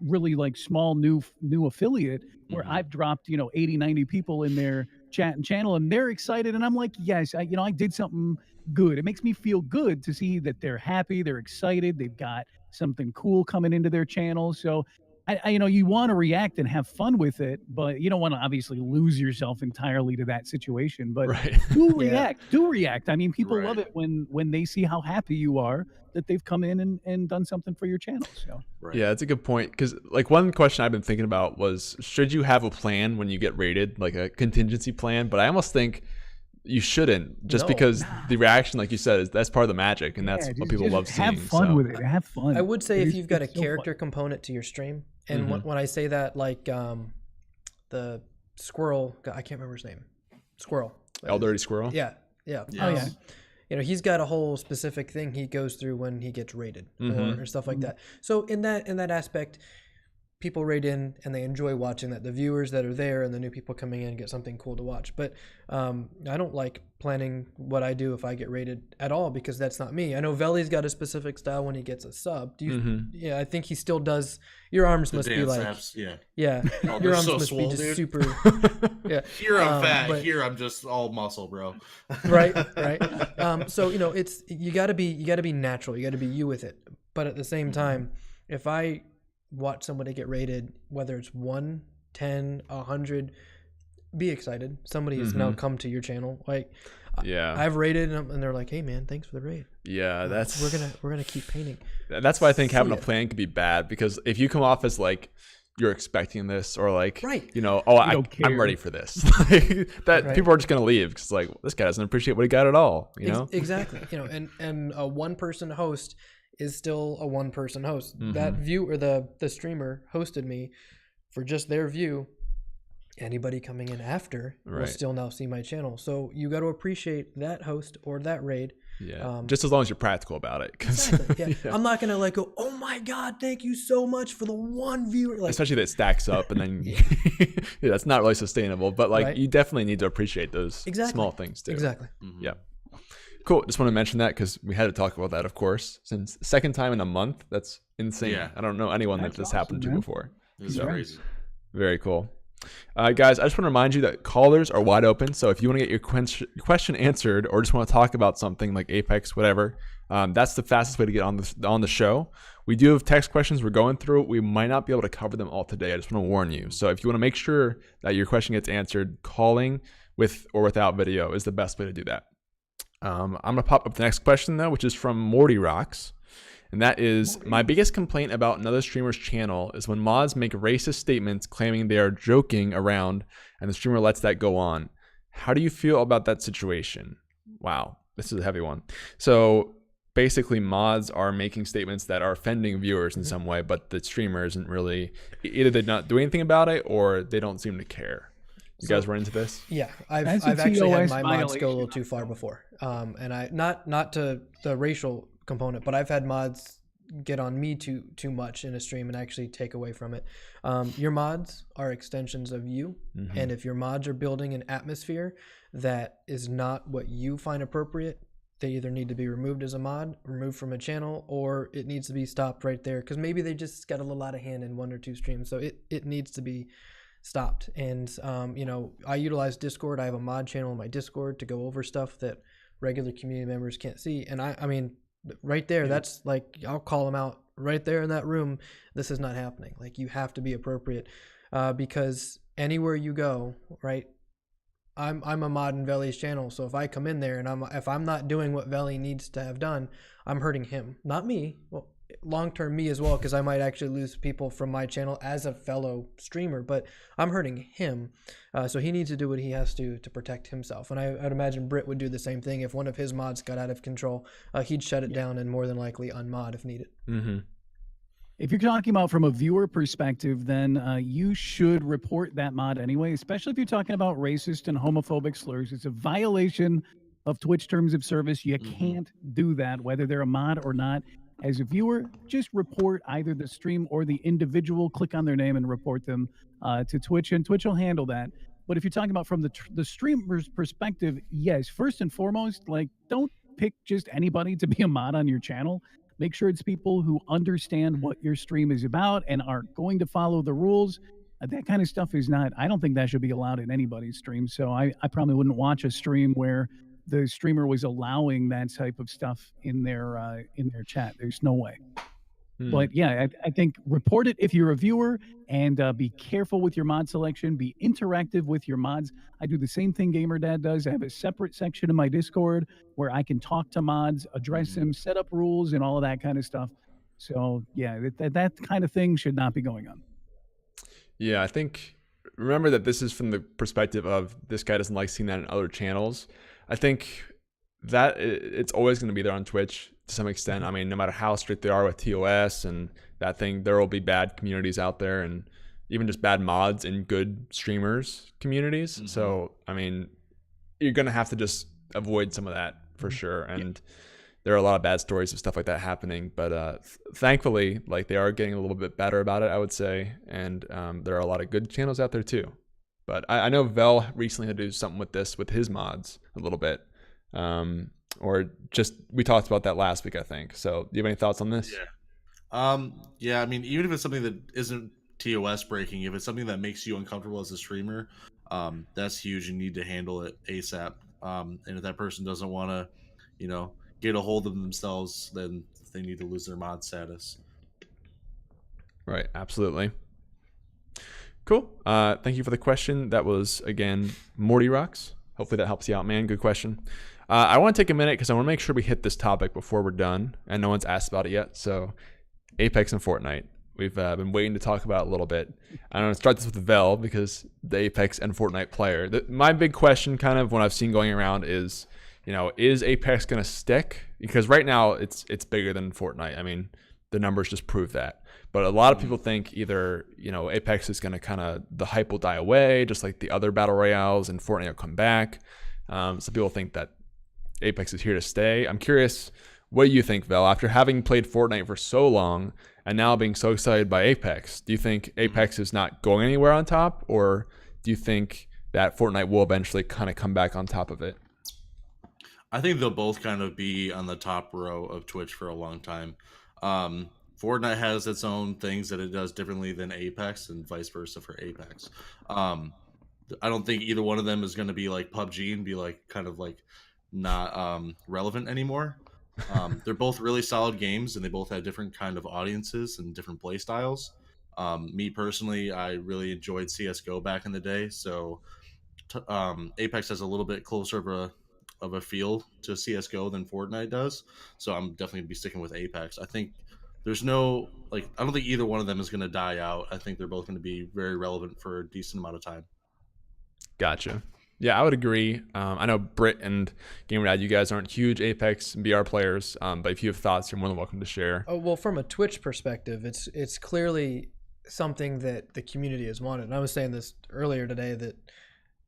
S3: really like small new affiliate where I've dropped 80 90 people in their chat and channel, and they're excited, and I'm like, yes, I did something good. It makes me feel good to see that they're happy, they're excited, they've got something cool coming into their channel. So you want to react and have fun with it, but you don't want to obviously lose yourself entirely to that situation. But
S1: Right.
S3: do
S2: Yeah.
S3: react. I mean, people love
S4: Right.
S3: it when they see how happy you are that they've come in and done something for your channel. So
S4: Right.
S1: Yeah, that's a good point. Because like one question I've been thinking about was, should you have a plan when you get rated, like a contingency plan? But I almost think you shouldn't, just
S2: No.
S1: because the reaction, like you said, that's part of the magic, and that's
S3: yeah,
S1: what people love seeing.
S3: have fun
S1: so.
S3: with it. Have fun.
S2: I would say
S3: It
S2: if
S3: is-
S2: you've got a
S3: it's so fun.
S2: character component to your stream, and when I say that, like the squirrel, I can't remember his name, Squirrel.
S1: El Dirty Squirrel.
S2: Yeah, yeah.
S3: Oh, yeah.
S2: You know, he's got a whole specific thing he goes through when he gets rated or stuff like that. So in that aspect, people rate in and they enjoy watching that. The viewers that are there and the new people coming in get something cool to watch. But I don't like planning what I do if I get rated at all, because that's not me. I know Veli's got a specific style when he gets a sub. Do you? Yeah, I think he still does. Your arms must be
S4: Dance
S2: like,
S4: apps, yeah.
S2: yeah,
S4: Oh,
S2: your
S4: they're
S2: arms
S4: so
S2: must
S4: swole,
S2: be just
S4: dude.
S2: super. Yeah,
S4: Here I'm fat.
S2: but-
S4: Here I'm just all muscle, bro.
S2: right. So you know, it's you got to be natural. You got to be you with it. But at the same time, if I watch somebody get rated, whether it's 1, 10, 100, be excited. Somebody has now come to your channel. Like,
S1: Yeah.
S2: I've rated them, and they're like, "Hey, man, thanks for the raid.
S1: Yeah, that's
S2: We're gonna keep painting."
S1: that's why I think having a
S2: See ya.
S1: plan could be bad, because if you come off as like you're expecting this, or like,
S2: Right.
S1: you know,
S3: don't
S1: I'm
S3: care.
S1: ready for this, like, that
S2: Right.
S1: people are just gonna leave because like this guy doesn't appreciate what he got at all, you know.
S2: Exactly. You know, and a one-person host is still a one-person host. That view or the streamer hosted me for just their view. Anybody coming in after will
S1: Right.
S2: still now see my channel. So you got to appreciate that host or that raid.
S1: Yeah, just as long as you're practical about it, 'cause-
S2: Exactly. Yeah. I'm not gonna like go, "Oh my God, thank you so much for the one viewer." Like,
S1: especially that stacks up, and then yeah, that's not really sustainable. But like,
S2: Right.
S1: you definitely need to appreciate those
S2: Exactly.
S1: small things too.
S2: exactly.
S1: Yeah. Cool. Just want to mention that because we had to talk about that, of course, since second time in a month. That's insane.
S4: Yeah.
S1: I don't know anyone that
S3: That's
S1: this happened to
S3: awesome, man.
S1: before.
S4: This is
S1: So,
S4: crazy.
S1: very cool. Guys, I just want to remind you that callers are wide open. So if you want to get your question answered, or just want to talk about something like Apex, whatever, that's the fastest way to get on the show. We do have text questions we're going through. We might not be able to cover them all today. I just want to warn you. So if you want to make sure that your question gets answered, calling with or without video is the best way to do that. I'm going to pop up the next question, though, which is from Morty Rocks. And that is, my biggest complaint about another streamer's channel is when mods make racist statements claiming they are joking around and the streamer lets that go on. How do you feel about that situation? Wow, this is a heavy one. So basically mods are making statements that are offending viewers in some way, but the streamer isn't really, either they not do anything about it or they don't seem to care. You guys run into this?
S2: Yeah, I've
S3: That's a
S2: actually had
S3: TOS
S2: my mods go a little
S3: violation.
S2: too far before, and I not to the racial component, but I've had mods get on me too much in a stream and actually take away from it. Your mods are extensions of you, and if your mods are building an atmosphere that is not what you find appropriate, they either need to be removed as a mod, removed from a channel, or it needs to be stopped right there, because maybe they just got a little out of hand in 1 or 2 streams, so it needs to be stopped. And you know, I utilize Discord. I have a mod channel in my Discord to go over stuff that regular community members can't see, and I mean, right there, that's like, I'll call them out right there in that room. This is not happening. Like, you have to be appropriate, because anywhere you go, right, I'm a mod in Veli's channel, so if I come in there and if I'm not doing what Veli needs to have done, I'm hurting him, not me. Well, long-term me as well, because I might actually lose people from my channel as a fellow streamer, but I'm hurting him. So he needs to do what he has to protect himself. And I'd imagine Britt would do the same thing. If one of his mods got out of control, he'd shut it down and more than likely unmod if needed.
S3: If you're talking about from a viewer perspective, then you should report that mod anyway, especially if you're talking about racist and homophobic slurs. It's a violation of Twitch terms of service. You can't do that, whether they're a mod or not. As a viewer, just report either the stream or the individual, click on their name and report them to Twitch, and Twitch will handle that. But if you're talking about from the streamer's perspective, yes, first and foremost, like, don't pick just anybody to be a mod on your channel. Make sure it's people who understand what your stream is about and are going to follow the rules. That kind of stuff is not, I don't think that should be allowed in anybody's stream. So I probably wouldn't watch a stream where the streamer was allowing that type of stuff in their chat. There's no way. But yeah, I think report it if you're a viewer, and be careful with your mod selection. Be interactive with your mods. I do the same thing GamerDad does. I have a separate section in my Discord where I can talk to mods, address them, set up rules, and all of that kind of stuff. So yeah, that kind of thing should not be going on.
S1: Yeah, I think remember that this is from the perspective of this guy doesn't like seeing that in other channels. I think that it's always going to be there on Twitch to some extent. I mean, no matter how strict they are with TOS and that thing, there will be bad communities out there and even just bad mods in good streamers communities. So, I mean, you're going to have to just avoid some of that for sure. And there are a lot of bad stories of stuff like that happening, but thankfully, like, they are getting a little bit better about it, I would say. And there are a lot of good channels out there too. But I know Vel recently had to do something with this with his mods a little bit. Or just, we talked about that last week, I think. So do you have any thoughts on this?
S4: Yeah, I mean, even if it's something that isn't TOS breaking, if it's something that makes you uncomfortable as a streamer, that's huge. You need to handle it ASAP. And if that person doesn't want to, get a hold of themselves, then they need to lose their mod status.
S1: Right, absolutely. Cool. Thank you for the question. That was, again, Morty Rocks. Hopefully that helps you out, man. Good question. I want to take a minute because I want to make sure we hit this topic before we're done, and no one's asked about it yet. So, Apex and Fortnite. We've been waiting to talk about it a little bit. I'm going to start this with Vel because the Apex and Fortnite player. My big question, kind of, when I've seen going around is, is Apex going to stick? Because right now it's bigger than Fortnite. I mean, the numbers just prove that. But a lot of people think either, Apex is going to the hype will die away, just like the other battle royales, and Fortnite will come back. Some people think that Apex is here to stay. I'm curious, what do you think, Vel? After having played Fortnite for so long and now being so excited by Apex, do you think Apex is not going anywhere on top, or do you think that Fortnite will eventually kind of come back on top of it?
S4: I think they'll both kind of be on the top row of Twitch for a long time. Fortnite has its own things that it does differently than Apex, and vice versa for Apex. I don't think either one of them is going to be like PUBG and be like kind of like not relevant anymore. They're both really solid games, and they both have different kind of audiences and different play styles. Me personally, I really enjoyed CS:GO back in the day, so Apex has a little bit closer of a feel to CS:GO than Fortnite does. So I'm definitely gonna be sticking with Apex. I think there's no I don't think either one of them is gonna die out. I think they're both gonna be very relevant for a decent amount of time.
S1: Gotcha. Yeah, I would agree. I know Brit and GamerDad, you guys aren't huge Apex and BR players, but if you have thoughts, you're more than welcome to share.
S2: Oh, well, from a Twitch perspective, it's clearly something that the community has wanted. And I was saying this earlier today, that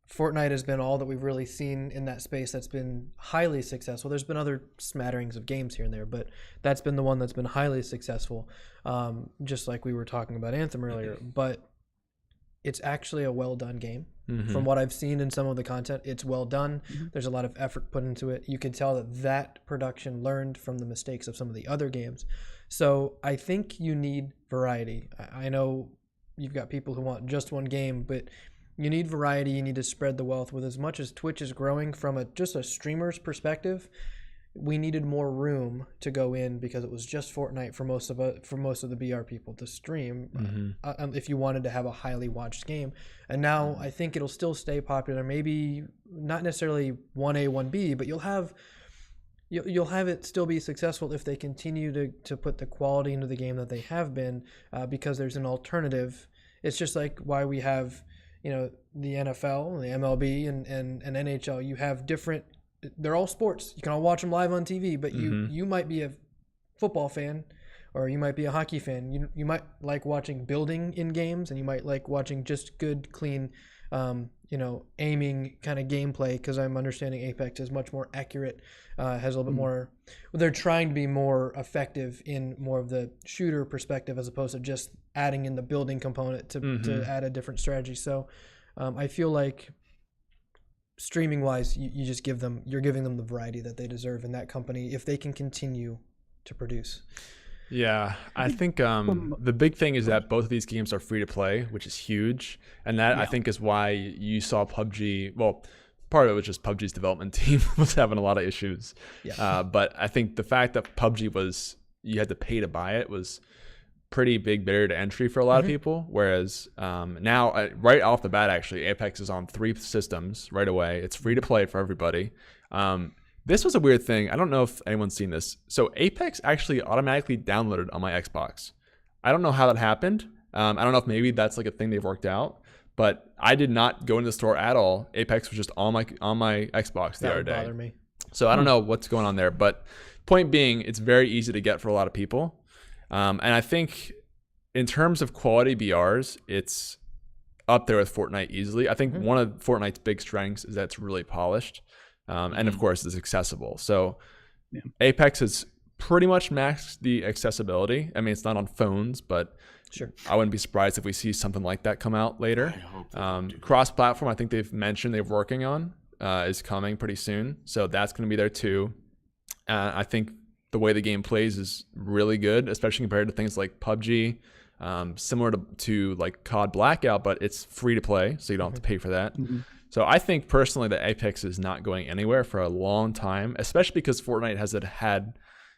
S2: Fortnite has been all that we've really seen in that space that's been highly successful. There's been other smatterings of games here and there, but that's been the one that's been highly successful, just like we were talking about Anthem earlier. But it's actually a well-done game. From what I've seen in some of the content, it's well done. There's a lot of effort put into it. You can tell that production learned from the mistakes of some of the other games. So I think you need variety. I know you've got people who want just one game, but you need variety. You need to spread the wealth. With as much as Twitch is growing from just a streamer's perspective, we needed more room to go in because it was just Fortnite for most of the BR people to stream if you wanted to have a highly watched game. And now I think it'll still stay popular. Maybe not necessarily 1A, 1B, but you'll have it still be successful if they continue to put the quality into the game that they have been, because there's an alternative. It's just like why we have the NFL, the MLB, and NHL. You have different. They're all sports. You can all watch them live on TV, but you might be a football fan, or you might be a hockey fan. You might like watching building in games, and you might like watching just good, clean, aiming kind of gameplay, because I'm understanding Apex is much more accurate, has a little bit more. They're trying to be more effective in more of the shooter perspective as opposed to just adding in the building component to add a different strategy. So I feel like streaming wise, you're giving them the variety that they deserve in that company if they can continue to produce.
S1: Yeah, I think the big thing is that both of these games are free to play, which is huge, and that I think is why you saw PUBG. Well, part of it was just PUBG's development team was having a lot of issues. But I think the fact that PUBG was you had to pay to buy it was pretty big barrier to entry for a lot of people. Whereas now, right off the bat, actually, Apex is on 3 systems right away. It's free to play for everybody. This was a weird thing. I don't know if anyone's seen this. So Apex actually automatically downloaded on my Xbox. I don't know how that happened. I don't know if maybe that's like a thing they've worked out. But I did not go into the store at all. Apex was just on my Xbox the other day. That would bother me. So I don't know what's going on there. But point being, it's very easy to get for a lot of people. And I think in terms of quality BRs, it's up there with Fortnite easily. I think one of Fortnite's big strengths is that it's really polished. And of course, it's accessible. So Apex has pretty much maxed the accessibility. I mean, it's not on phones, but I wouldn't be surprised if we see something like that come out later. Cross-platform, I think they've mentioned they're working on, is coming pretty soon. So that's going to be there too. I think the way the game plays is really good, especially compared to things like PUBG, similar to like COD Blackout, but it's free to play, so you don't have to pay for that. So I think personally that Apex is not going anywhere for a long time, especially because Fortnite has had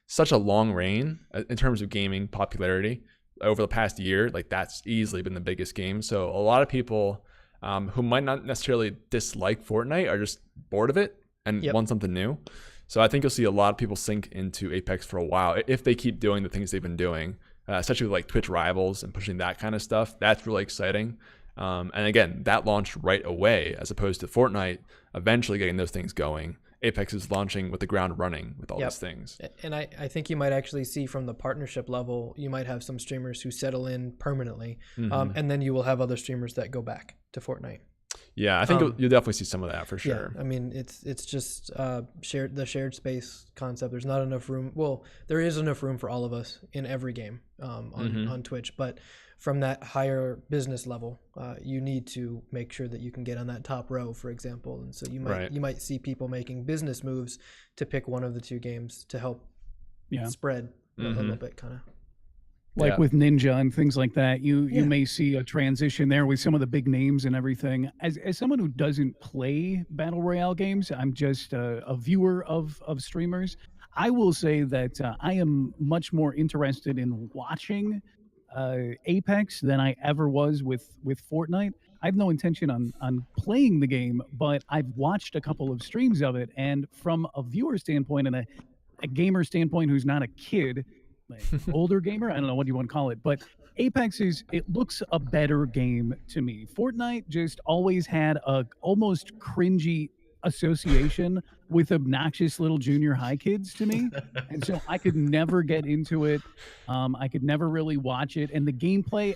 S1: such a long reign in terms of gaming popularity over the past year. Like that's easily been the biggest game. So a lot of people who might not necessarily dislike Fortnite are just bored of it and want something new. So I think you'll see a lot of people sink into Apex for a while if they keep doing the things they've been doing, especially with like Twitch rivals and pushing that kind of stuff. That's really exciting. And again, that launched right away as opposed to Fortnite eventually getting those things going. Apex is launching with the ground running with all these things.
S2: And I think you might actually see from the partnership level, you might have some streamers who settle in permanently, and then you will have other streamers that go back to Fortnite.
S1: Yeah, I think you'll definitely see some of that for sure.
S2: Yeah, I mean, it's just the shared space concept. There's not enough room. Well, there is enough room for all of us in every game on Twitch, but from that higher business level, you need to make sure that you can get on that top row, for example. And so you might see people making business moves to pick one of the 2 games to help spread a little bit, kind of.
S3: Like with Ninja and things like that, you may see a transition there with some of the big names and everything. As someone who doesn't play Battle Royale games, I'm just a viewer of streamers. I will say that I am much more interested in watching Apex than I ever was with Fortnite. I have no intention on playing the game, but I've watched a couple of streams of it, and from a viewer standpoint and a gamer standpoint who's not a kid, like older gamer, I don't know what you want to call it, but Apex it looks a better game to me. Fortnite just always had a almost cringy association with obnoxious little junior high kids to me, and so I could never get into it. I could never really watch it, and the gameplay,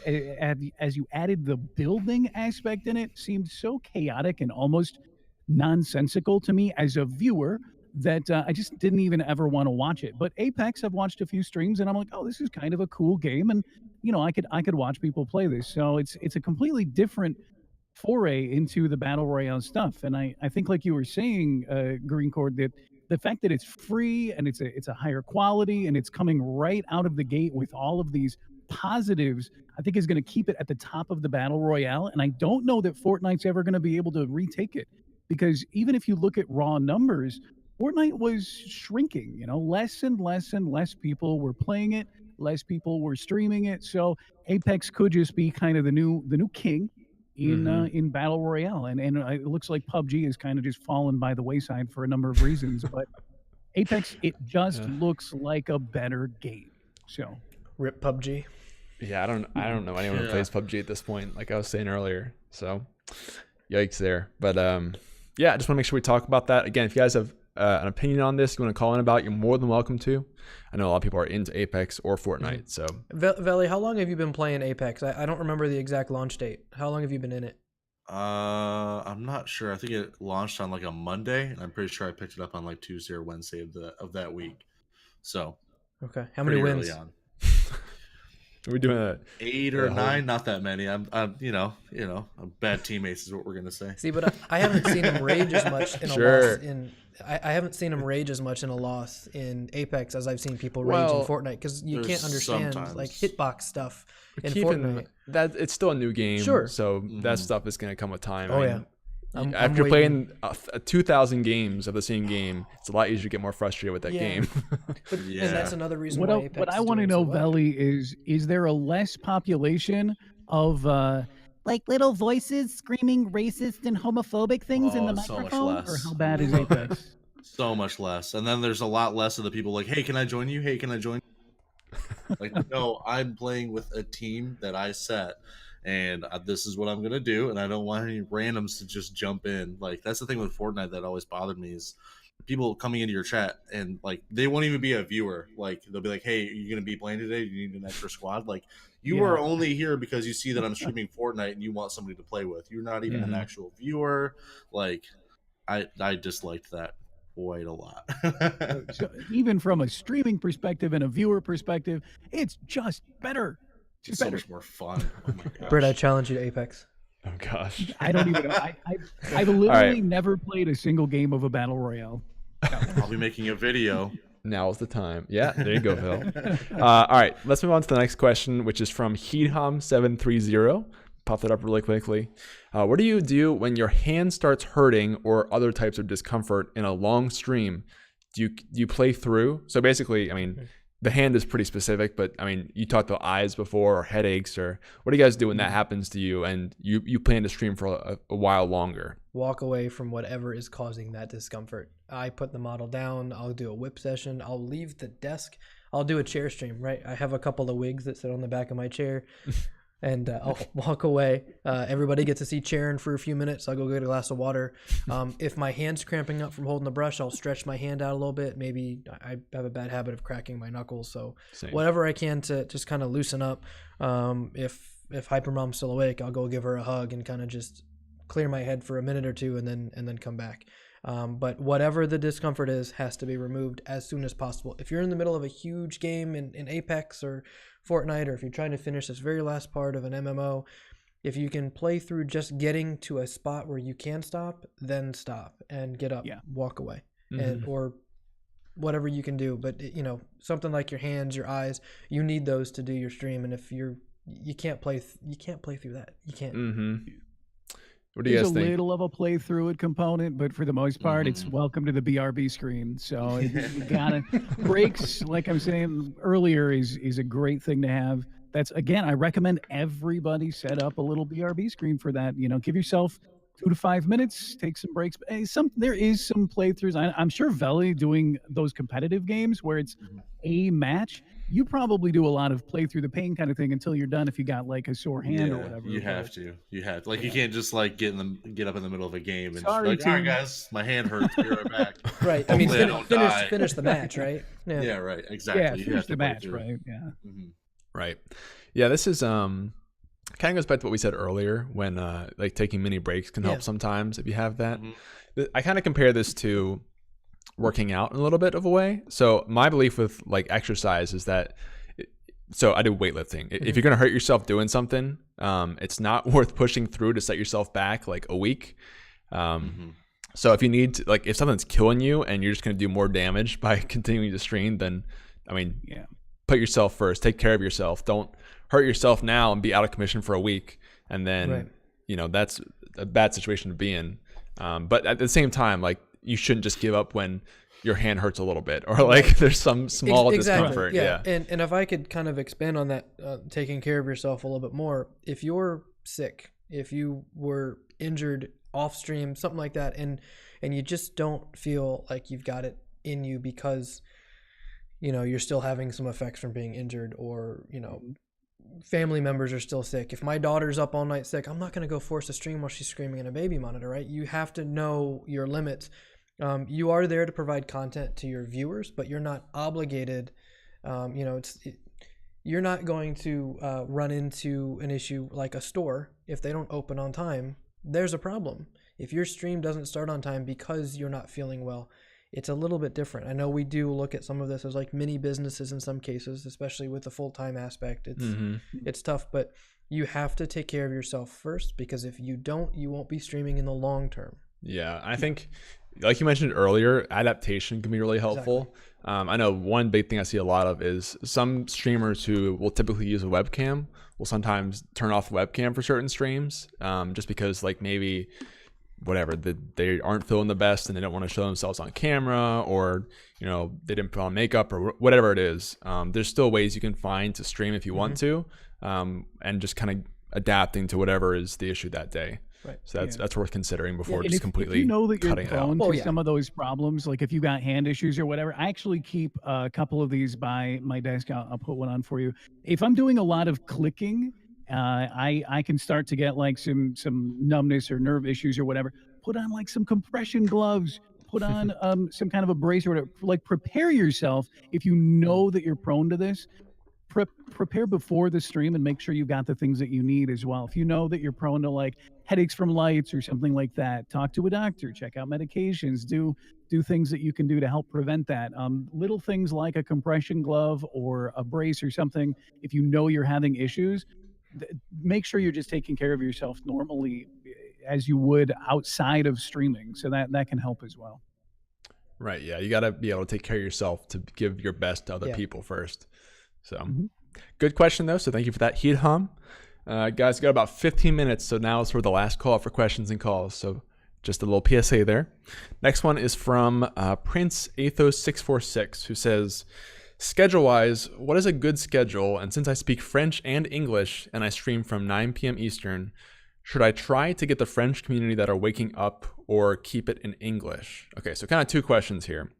S3: as you added the building aspect in it, seemed so chaotic and almost nonsensical to me as a viewer that I just didn't even ever want to watch it. But Apex, I've watched a few streams, and I'm like, oh, this is kind of a cool game, and I could watch people play this. So it's a completely different foray into the battle royale stuff. And I think, like you were saying, GreenChord, that the fact that it's free and it's a higher quality and it's coming right out of the gate with all of these positives, I think is going to keep it at the top of the battle royale. And I don't know that Fortnite's ever going to be able to retake it, because even if you look at raw numbers, Fortnite was shrinking. Less and less and less people were playing it, less people were streaming it. So Apex could just be kind of the new king in battle royale, and it looks like PUBG has kind of just fallen by the wayside for a number of reasons. But Apex, it just looks like a better game. So
S2: rip PUBG.
S1: Yeah, I don't know anyone who plays PUBG at this point, like I was saying earlier. So yikes there. But I just want to make sure we talk about that again. If you guys have an opinion on this, you want to call in about, you're more than welcome to. I know a lot of people are into Apex or Fortnite. So
S2: Veli, how long have you been playing Apex? I don't remember the exact launch date. How long have you been in it?
S4: I'm not sure. I think it launched on like a Monday, and I'm pretty sure I picked it up on like Tuesday or Wednesday of that week. So
S2: okay, how many wins?
S1: Are we doing that?
S4: 8 or 9? Not that many. I'm bad teammates is what we're gonna say.
S2: See, but I haven't seen him rage as much in a loss I haven't seen him rage as much in a loss in Apex as I've seen people rage in Fortnite, because you can't understand like hitbox stuff in Fortnite.
S1: That it's still a new game,
S2: sure.
S1: So that stuff is gonna come with time.
S2: Oh,
S1: After playing 2,000 games of the same game, it's a lot easier to get more frustrated with that game.
S2: But,
S4: Yeah.
S2: And that's another reason
S3: What
S2: why
S3: I,
S2: Apex
S3: what I
S2: is
S3: want to
S2: doing so
S3: know,
S2: well.
S3: Veli, is there a less population of like little voices screaming racist and homophobic things in the
S4: So much
S3: microphone,
S4: less.
S3: or how bad is Apex?
S4: So much less. And then there's a lot less of the people like, hey, can I join you? Hey, can I join you? Like, no, I'm playing with a team that I set, and this is what I'm going to do, and I don't want any randoms to just jump in. Like, that's the thing with Fortnite that always bothered me is people coming into your chat, and, like, they won't even be a viewer. Like, they'll be like, hey, are you going to be playing today? Do you need an extra squad? Like, you are only here because you see that I'm streaming Fortnite and you want somebody to play with. You're not even an actual viewer. Like, I disliked that quite a lot.
S3: So even from a streaming perspective and a viewer perspective, it's just better.
S4: It's so much more fun. Oh my gosh.
S2: Britt, I challenge you to Apex.
S1: Oh gosh.
S3: I don't even know. I've literally never played a single game of a battle royale.
S4: I'll be making a video.
S1: Now is the time. Yeah, there you go, Phil. All right, let's move on to the next question, which is from Heedham730. Pop that up really quickly. What do you do when your hand starts hurting or other types of discomfort in a long stream? Do you play through? So basically, I mean, the hand is pretty specific, but I mean, you talked about eyes before or headaches, or what do you guys do when that happens to you and you plan to stream for a while longer?
S2: Walk away from whatever is causing that discomfort. I put the model down. I'll do a whip session. I'll leave the desk. I'll do a chair stream, right? I have a couple of wigs that sit on the back of my chair. And I'll walk away. Everybody gets to see Charon for a few minutes. I'll go get a glass of water. If my hand's cramping up from holding the brush, I'll stretch my hand out a little bit. Maybe I have a bad habit of cracking my knuckles. So whatever I can to just kind of loosen up. If Hypermom's still awake, I'll go give her a hug and kind of just clear my head for a minute or two and then come back. But whatever the discomfort is has to be removed as soon as possible. If you're in the middle of a huge game in Apex or Fortnite, or if you're trying to finish this very last part of an MMO, if you can play through just getting to a spot where you can stop, then stop and get up, walk away, and or whatever you can do. But you know, something like your hands, your eyes, you need those to do your stream. And if you can't play through that. You can't.
S1: What do you guys
S3: There's a
S1: think?
S3: little of a playthrough it component, but for the most part, it's welcome to the BRB screen. So you gotta breaks, like I'm saying earlier, is a great thing to have. That's again, I recommend everybody set up a little BRB screen for that. You know, give yourself 2 to 5 minutes, take some breaks. There is some playthroughs. I'm sure Veli doing those competitive games where it's a match. You probably do a lot of play through the pain kind of thing until you're done if you got like a sore hand or whatever.
S4: You have to. Like you can't just like get up in the middle of a game and
S3: Sorry,
S4: just be like, all right,
S3: team.
S4: guys, my hand hurts. Be right back.
S2: Right. I mean,
S4: Hopefully I don't die.
S2: finish the match, right?
S4: Yeah, right. Exactly.
S3: Yeah,
S4: You
S3: finish
S4: have to
S3: the
S4: play
S3: match,
S4: through.
S3: right? Yeah.
S1: Right. Yeah, this is kind of goes back to what we said earlier when like taking mini breaks can help sometimes if you have that. I kind of compare this to working out in a little bit of a way. So my belief with like exercise is that so I do weightlifting. If you're going to hurt yourself doing something, it's not worth pushing through to set yourself back like a week. So if you need to, like if something's killing you and you're just going to do more damage by continuing to stream, then I mean, put yourself first, take care of yourself. Don't hurt yourself now and be out of commission for a week. And then, you know, that's a bad situation to be in. But at the same time, like you shouldn't just give up when your hand hurts a little bit or like there's some small discomfort.
S2: Yeah. And if I could kind of expand on that, taking care of yourself a little bit more, if you're sick, if you were injured off stream, something like that, and you just don't feel like you've got it in you because, you know, you're still having some effects from being injured or, you know, family members are still sick. If my daughter's up all night sick, I'm not going to go force a stream while she's screaming in a baby monitor, right? You have to know your limits. You are there to provide content to your viewers, but you're not obligated. You know, you're not going to run into an issue like a store. If they don't open on time, there's a problem. If your stream doesn't start on time because you're not feeling well, it's a little bit different. I know we do look at some of this as like mini businesses in some cases, especially with the full-time aspect. It's tough, but you have to take care of yourself first, because if you don't, you won't be streaming in the long term.
S1: Yeah, I think, like you mentioned earlier, adaptation can be really helpful. I know one big thing I see a lot of is some streamers who will typically use a webcam will sometimes turn off the webcam for certain streams, just because like maybe whatever, they aren't feeling the best and they don't want to show themselves on camera, or they didn't put on makeup or whatever it is. There's still ways you can find to stream if you want to, and just kind of adapting to whatever is the issue that day.
S2: Right.
S1: So that's worth considering before just
S3: if
S1: completely
S3: you know that you're
S1: cutting it out.
S3: prone to some of those problems, like if you got hand issues or whatever, I actually keep a couple of these by my desk. I'll put one on for you. If I'm doing a lot of clicking, I can start to get like some numbness or nerve issues or whatever. Put on like some compression gloves. Put on some kind of a brace or whatever. Like prepare yourself if you know that you're prone to this. Prepare before the stream and make sure you've got the things that you need as well. If you know that you're prone to like headaches from lights or something like that, talk to a doctor, check out medications, do things that you can do to help prevent that. Little things like a compression glove or a brace or something. If you know you're having issues, make sure you're just taking care of yourself normally as you would outside of streaming. So that can help as well.
S1: Right. Yeah. You got to be able to take care of yourself to give your best to other people first. So good question though. So thank you for that, Heat Hum. Guys, got about 15 minutes. So now it's for the last call for questions and calls. So just a little PSA there. Next one is from Prince Athos 646, who says, schedule wise, what is a good schedule? And since I speak French and English and I stream from 9 p.m. Eastern, should I try to get the French community that are waking up or keep it in English? Okay, so kind of two questions here.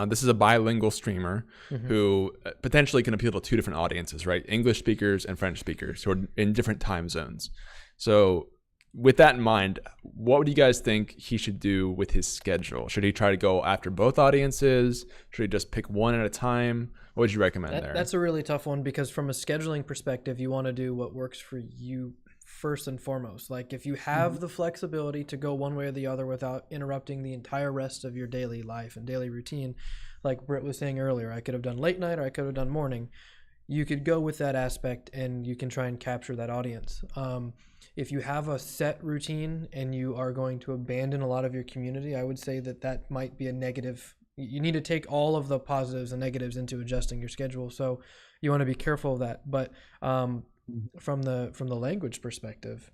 S1: This is a bilingual streamer who potentially can appeal to two different audiences, right? English speakers and French speakers who are in different time zones. So with that in mind, what would you guys think he should do with his schedule? Should he try to go after both audiences? Should he just pick one at a time? What would you recommend there?
S2: That's a really tough one, because from a scheduling perspective, you want to do what works for you first and foremost. Like if you have the flexibility to go one way or the other without interrupting the entire rest of your daily life and daily routine, like Britt was saying earlier, I could have done late night or I could have done morning. You could go with that aspect and you can try and capture that audience. If you have a set routine and you are going to abandon a lot of your community, I would say that might be a negative. You need to take all of the positives and negatives into adjusting your schedule. So you want to be careful of that. But from the language perspective,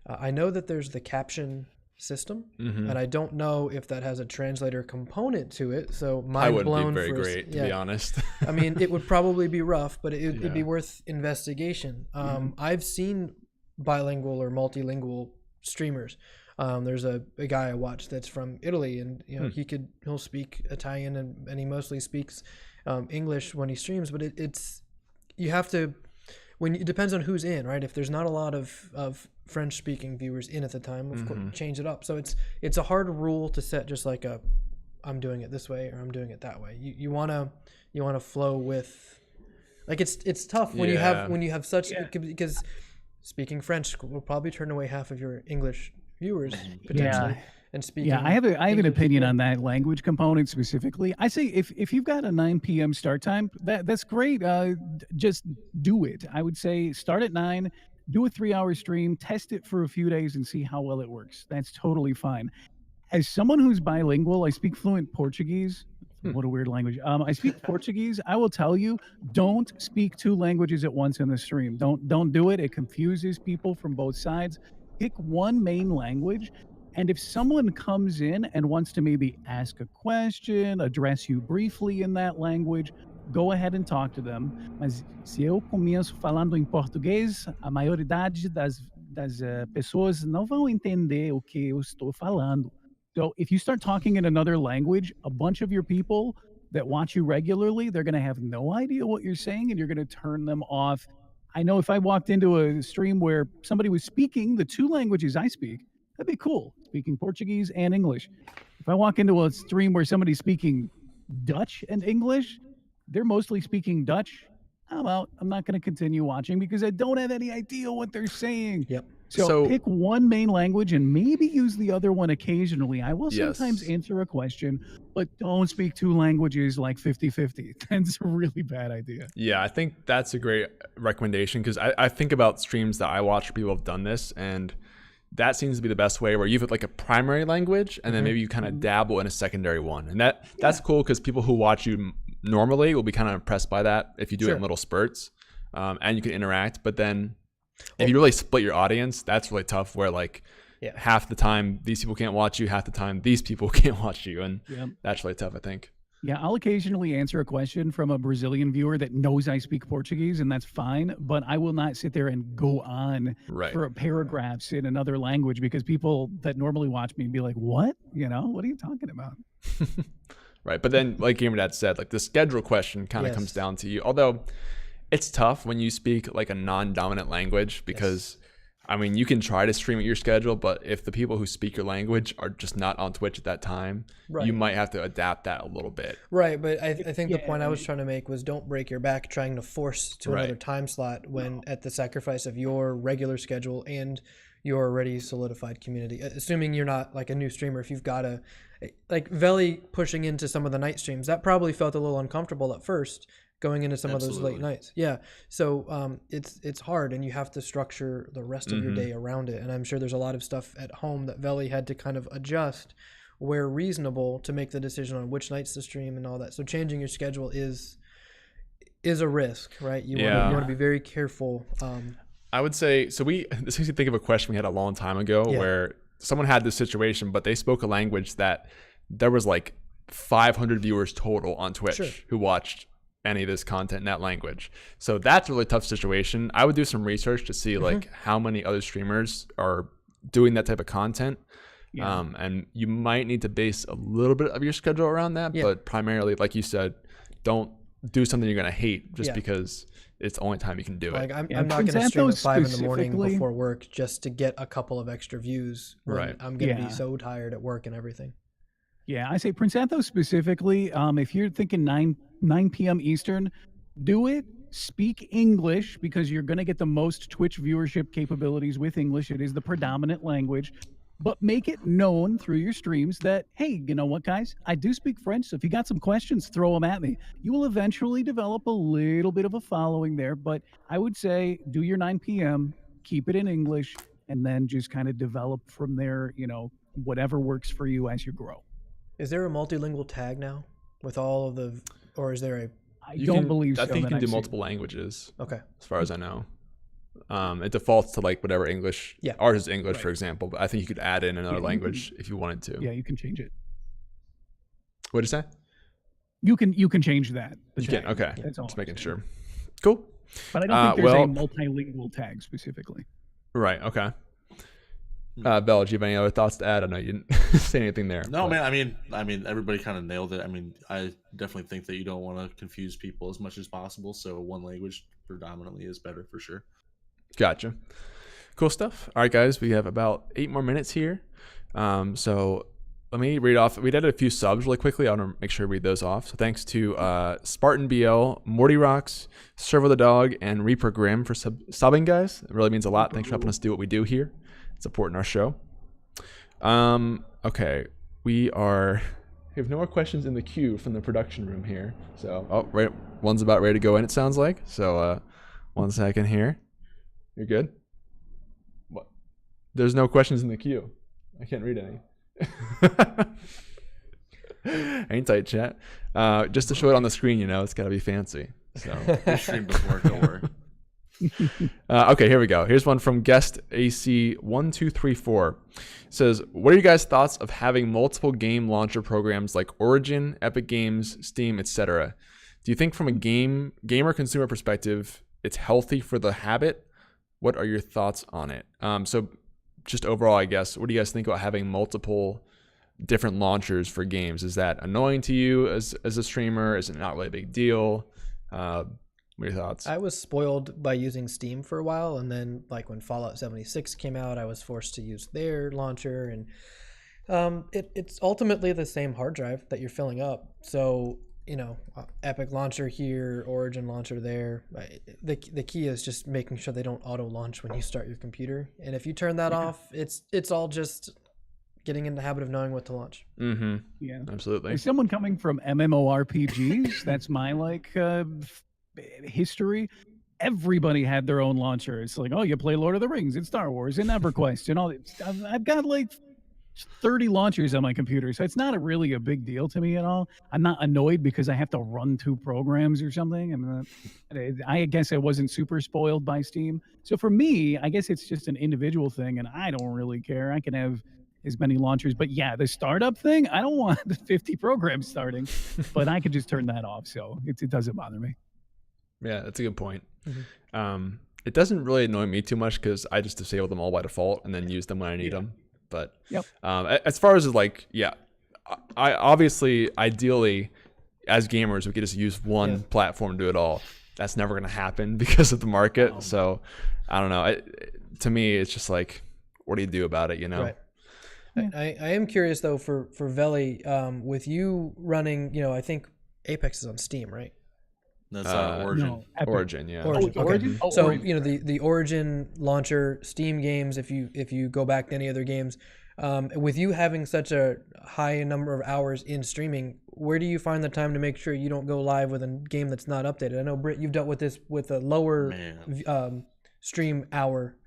S2: I know that there's the caption system, and I don't know if that has a translator component to it. So
S1: I wouldn't be very great, to be honest.
S2: I mean, it would probably be rough, but it'd be worth investigation. I've seen bilingual or multilingual streamers. There's a guy I watch that's from Italy, and he'll speak Italian and he mostly speaks English when he streams. But you have to. It depends on who's in, right? If there's not a lot of French-speaking viewers in at the time, of course, change it up. So it's a hard rule to set, just like I'm doing it this way or I'm doing it that way. You wanna flow with, like it's tough when you have such, because speaking French will probably turn away half of your English viewers potentially. And speaking,
S3: I have an opinion on that language component specifically. I say if you've got a 9 p.m. start time, that's great. Just do it. I would say start at 9, do a 3-hour stream, test it for a few days, and see how well it works. That's totally fine. As someone who's bilingual, I speak fluent Portuguese. What a weird language. I speak Portuguese. I will tell you, don't speak 2 languages at once in the stream. Don't do it. It confuses people from both sides. Pick one main language. And if someone comes in and wants to maybe ask a question, address you briefly in that language, go ahead and talk to them. Mas se eu começo falando em português, a maioridade das pessoas não vão entender o que eu estou falando. So if you start talking in another language, a bunch of your people that watch you regularly, they're going to have no idea what you're saying and you're going to turn them off. I know if I walked into a stream where somebody was speaking the 2 languages I speak, that'd be cool, speaking Portuguese and English. If I walk into a stream where somebody's speaking Dutch and English, they're mostly speaking Dutch, I'm out. I'm not going to continue watching because I don't have any idea what they're saying.
S2: Yep.
S3: So pick one main language and maybe use the other one occasionally. I will sometimes answer a question, but don't speak 2 languages like 50-50. That's a really bad idea.
S1: Yeah, I think that's a great recommendation, because I think about streams that I watch where people have done this, and that seems to be the best way, where you have like a primary language and then maybe you kind of dabble in a secondary one. And that's cool, because people who watch you normally will be kind of impressed by that if you do it in little spurts, and you can interact. But then if you really split your audience, that's really tough, where like
S2: Yeah.
S1: half the time these people can't watch you, half the time these people can't watch you, and that's really tough, I think.
S3: Yeah, I'll occasionally answer a question from a Brazilian viewer that knows I speak Portuguese, and that's fine. But I will not sit there and go on for paragraphs in another language, because people that normally watch me be like, "What? What are you talking about?"
S1: Right, but then, like GamerDad said, like the schedule question kind of comes down to you. Although it's tough when you speak like a non-dominant language, because I mean, you can try to stream at your schedule, but if the people who speak your language are just not on Twitch at that time, you might have to adapt that a little bit.
S2: Right, but I think the point I was trying to make was, don't break your back trying to force to another time slot when at the sacrifice of your regular schedule and your already solidified community. Assuming you're not like a new streamer, if you've got a, like Veli pushing into some of the night streams, that probably felt a little uncomfortable at first, going into some of those late nights. So it's hard, and you have to structure the rest of your day around it. And I'm sure there's a lot of stuff at home that Veli had to kind of adjust where reasonable to make the decision on which nights to stream and all that. So changing your schedule is a risk, right? You want to be very careful.
S1: I would say, so this makes me think of a question we had a long time ago where someone had this situation, but they spoke a language that there was like 500 viewers total on Twitch who watched any of this content in that language. So that's a really tough situation. I would do some research to see like how many other streamers are doing that type of content. And you might need to base a little bit of your schedule around that, but primarily, like you said, don't do something you're going to hate just because it's the only time you can do it.
S2: Like I'm not going to stream at 5 in the morning before work just to get a couple of extra views. When I'm going to be so tired at work and everything.
S3: Yeah, I say Prince Anthos specifically, if you're thinking 9 p.m. Eastern, do it. Speak English, because you're going to get the most Twitch viewership capabilities with English. It is the predominant language. But make it known through your streams that, hey, you know what, guys? I do speak French, so if you got some questions, throw them at me. You will eventually develop a little bit of a following there, but I would say do your 9 p.m., keep it in English, and then just kind of develop from there, whatever works for you as you grow.
S2: Is there a multilingual tag now with all of the, or is there a?
S3: I don't believe so.
S1: I think you can do multiple languages.
S2: Okay.
S1: As far as I know. It defaults to like whatever English. Ours is English, for example, but I think you could add in another language if you wanted to.
S3: Yeah, you can change it.
S1: What did you say?
S3: You can change that.
S1: You can. Okay. Just making sure. Cool.
S3: But I don't think there's a multilingual tag specifically.
S1: Right. Okay. Bella, do you have any other thoughts to add? I know you didn't say anything there.
S4: No, man. I mean, everybody kind of nailed it. I mean, I definitely think that you don't want to confuse people as much as possible. So one language predominantly is better for sure.
S1: Gotcha. Cool stuff. All right, guys, we have about 8 more minutes here. So let me read off. We did a few subs really quickly. I want to make sure I read those off. So thanks to Spartan BL, Morty Rocks, Servo the Dog, and Reaper Grim for subbing, guys. It really means a lot. Thanks for helping us do what we do here, supporting our show. Okay, we have no more questions in the queue from the production room here. So, one's about ready to go in, it sounds like. So, 1 second here. You're good? What? There's no questions in the queue. I can't read any. Ain't tight, chat. Just to show it on the screen, it's got to be fancy. So
S4: We streamed before, don't worry.
S1: Okay, here we go. Here's one from guest AC1234. It says, what are you guys' thoughts of having multiple game launcher programs like Origin, Epic Games, Steam, etc.? Do you think from a gamer consumer perspective, it's healthy for the habit? What are your thoughts on it? So just overall, I guess, what do you guys think about having multiple different launchers for games? Is that annoying to you as a streamer? Is it not really a big deal? What are your thoughts?
S2: I was spoiled by using Steam for a while, and then like when Fallout 76 came out, I was forced to use their launcher, and it's ultimately the same hard drive that you're filling up. So Epic launcher here, Origin launcher there. The key is just making sure they don't auto launch when you start your computer. And if you turn that off, it's all just getting in the habit of knowing what to launch.
S1: Mm-hmm.
S3: Yeah,
S1: absolutely.
S3: As someone coming from MMORPGs, that's my history. Everybody had their own launcher. It's like, oh, you play Lord of the Rings and Star Wars and EverQuest and all that. I've got like 30 launchers on my computer, so it's not really a big deal to me at all. I'm not annoyed because I have to run 2 programs or something. I guess I wasn't super spoiled by Steam. So for me, I guess it's just an individual thing, and I don't really care. I can have as many launchers, but yeah, the startup thing, I don't want the 50 programs starting, but I could just turn that off, so it doesn't bother me.
S1: Yeah, that's a good point. It doesn't really annoy me too much because I just disable them all by default and then use them when I need them. But as far as like, I obviously, ideally, as gamers, we could just use one platform to do it all. That's never going to happen because of the market. So I don't know. To me, it's just like, what do you do about it? You know?
S2: Right. I am curious though for Veli, with you running, I think Apex is on Steam, right?
S4: That's Origin.
S3: No,
S1: Origin, yeah.
S2: Origin. Okay.
S3: Origin? Oh,
S2: So
S3: Origin.
S2: the Origin launcher, Steam games. If you go back to any other games, with you having such a high number of hours in streaming, where do you find the time to make sure you don't go live with a game that's not updated? I know Britt, you've dealt with this with a lower stream hour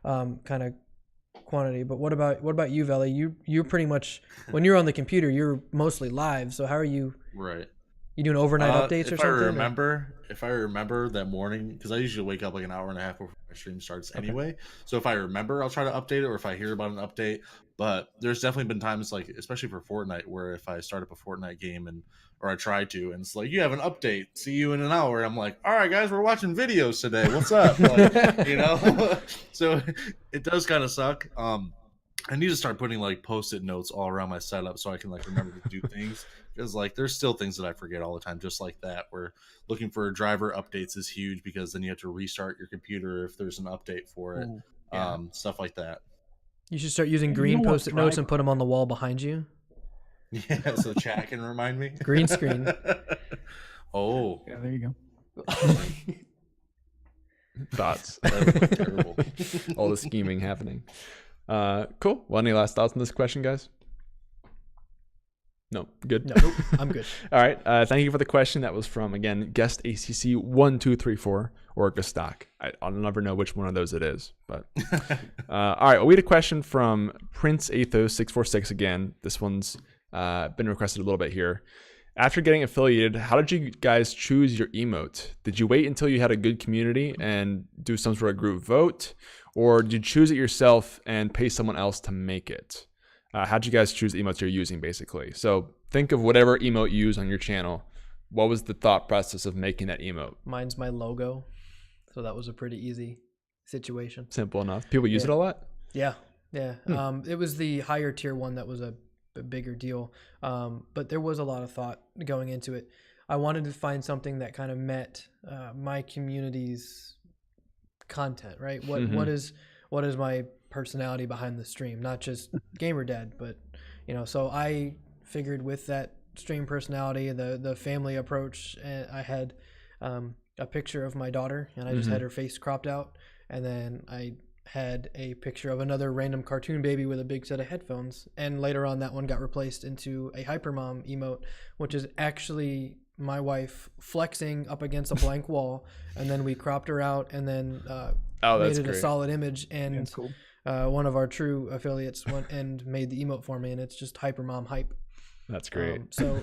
S2: kind of quantity. But what about you, Veli? You're pretty much when you're on the computer, you're mostly live. So how are you?
S4: Right.
S2: You doing overnight updates or something?
S4: If I remember that morning, because I usually wake up like an hour and a half before my stream starts anyway. So if I remember, I'll try to update it, or if I hear about an update. But there's definitely been times, like especially for Fortnite, where if I start up a Fortnite game or I try to, and it's like, you have an update, see you in an hour. I'm like, all right, guys, we're watching videos today. What's up? Like, so it does kind of suck. I need to start putting like post-it notes all around my setup so I can like remember to do things, because like there's still things that I forget all the time, just like that, where looking for driver updates is huge, because then you have to restart your computer if there's an update for it. Stuff like that.
S2: You should start using green post-it notes and put them on the wall behind you.
S4: Yeah, so chat can remind me.
S2: Green screen.
S3: Yeah, there you go.
S1: Thoughts.
S4: That would look terrible.
S1: All the scheming happening. Cool. Well, any last thoughts on this question, guys? No, good.
S2: No, I'm good.
S1: All right. Thank you for the question. That was from, again, guest ACC 1234 or Gustock. I'll never know which one of those it is. But all right. Well, we had a question from Prince Athos 646 again. This one's been requested a little bit here. After getting affiliated, how did you guys choose your emote? Did you wait until you had a good community and do some sort of group vote? Or did you choose it yourself and pay someone else to make it? How'd you guys choose the emotes you're using, basically? So think of whatever emote you use on your channel. What was the thought process of making that emote?
S2: Mine's my logo. So that was a pretty easy situation.
S1: Simple enough. People use it a lot?
S2: Yeah. It was the higher tier one that was a bigger deal. But there was a lot of thought going into it. I wanted to find something that kind of met my community's content, right? What is my personality behind the stream, not just GamerDad, but so I figured with that stream personality, the family approach, and I had a picture of my daughter, and I just had her face cropped out, and then I had a picture of another random cartoon baby with a big set of headphones, and later on that one got replaced into a hypermom emote, which is actually my wife flexing up against a blank wall, and then we cropped her out and then made it a solid image, and
S3: That's cool.
S2: one of our True affiliates went and made the emote for me, and it's just hypermom hype.
S1: That's great.
S2: So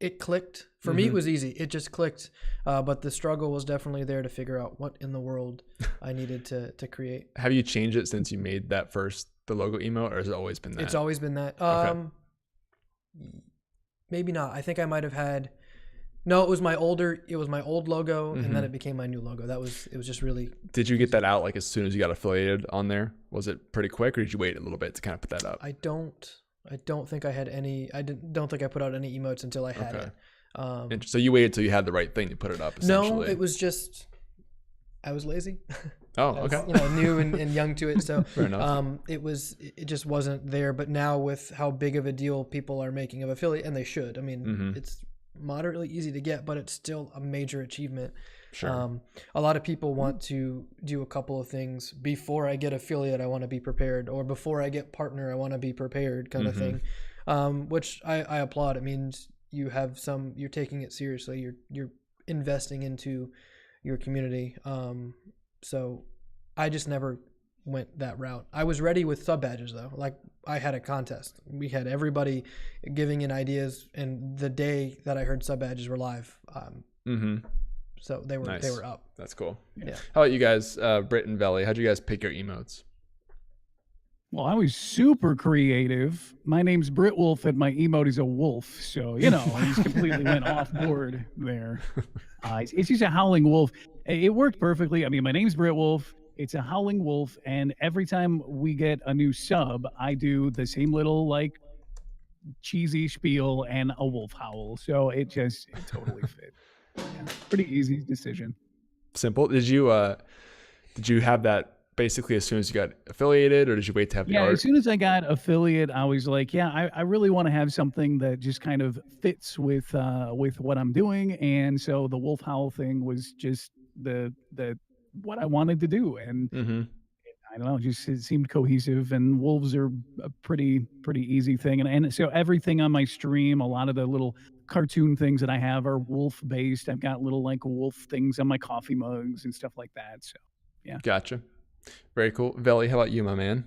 S2: it clicked for me. It was easy. It just clicked, but the struggle was definitely there to figure out what in the world I needed to create.
S1: Have you changed it since you made the logo emote, or has it always been that?
S2: It's always been that. Maybe not. I think I might have had. No, it was my old logo, and then it became my new logo. It was just really.
S1: Did you get that out like as soon as you got affiliated on there? Was it pretty quick, or did you wait a little bit to kind of put that up?
S2: I don't think I had any. Don't think I put out any emotes until I had it.
S1: So you waited till you had the right thing to put it up.
S2: No, it was just I was lazy.
S1: Oh, okay.
S2: New and young to it. So
S1: Fair enough.
S2: it just wasn't there. But now with how big of a deal people are making of affiliate, and they should. I mean, it's moderately easy to get, but it's still a major achievement.
S1: Sure.
S2: A lot of people want to do a couple of things before I get affiliate. I want to be prepared, or before I get partner, I want to be prepared, kind of thing. Which I applaud. It means you're taking it seriously. You're investing into your community. So I just never went that route. I was ready with sub badges though. Like I had a contest. We had everybody giving in ideas, and the day that I heard sub badges were live, so they were up.
S1: That's cool.
S2: Yeah.
S1: How about you guys, Britt and Veli? How'd you guys pick your emotes?
S3: Well, I was super creative. My name's Brihtwulf, and my emote is a wolf. So, I just completely went off board there. It's just a howling wolf. It worked perfectly. I mean, my name's Brihtwulf. It's a howling wolf. And every time we get a new sub, I do the same little, like, cheesy spiel and a wolf howl. So it totally fit. Yeah, pretty easy decision.
S1: Simple. Did you have that basically as soon as you got affiliated, or did you wait to have the art?
S3: As soon as I got affiliate, I was like, I really want to have something that just kind of fits with what I'm doing. And so the wolf howl thing was just the what I wanted to do. And I don't know, just it seemed cohesive, and wolves are a pretty easy thing. And so everything on my stream, a lot of the little cartoon things that I have are wolf based. I've got little like wolf things on my coffee mugs and stuff like that. So yeah.
S1: Gotcha. Very cool. Veli, how about you, my man?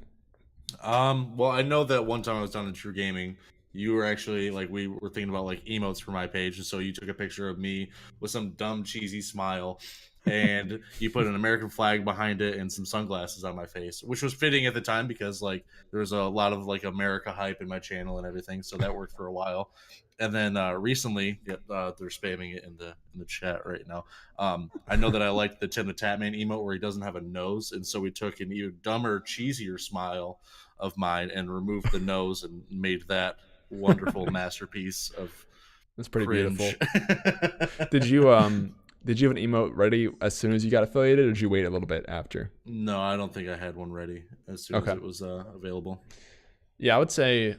S4: Well, I know that one time I was down in TRUgaming, you were actually like, we were thinking about like emotes for my page, and so you took a picture of me with some dumb cheesy smile, and you put an American flag behind it and some sunglasses on my face, which was fitting at the time because like there was a lot of like America hype in my channel and everything, so that worked for a while. And then recently, they're spamming it in the chat right now. I know that I like the Tim the Tatman emote where he doesn't have a nose, and so we took an even dumber, cheesier smile of mine and removed the nose and made that wonderful masterpiece of.
S1: That's pretty
S4: cringe.
S1: Beautiful. Did you have an emote ready as soon as you got affiliated, or did you wait a little bit after?
S4: No, I don't think I had one ready as soon as it was available.
S1: Yeah, I would say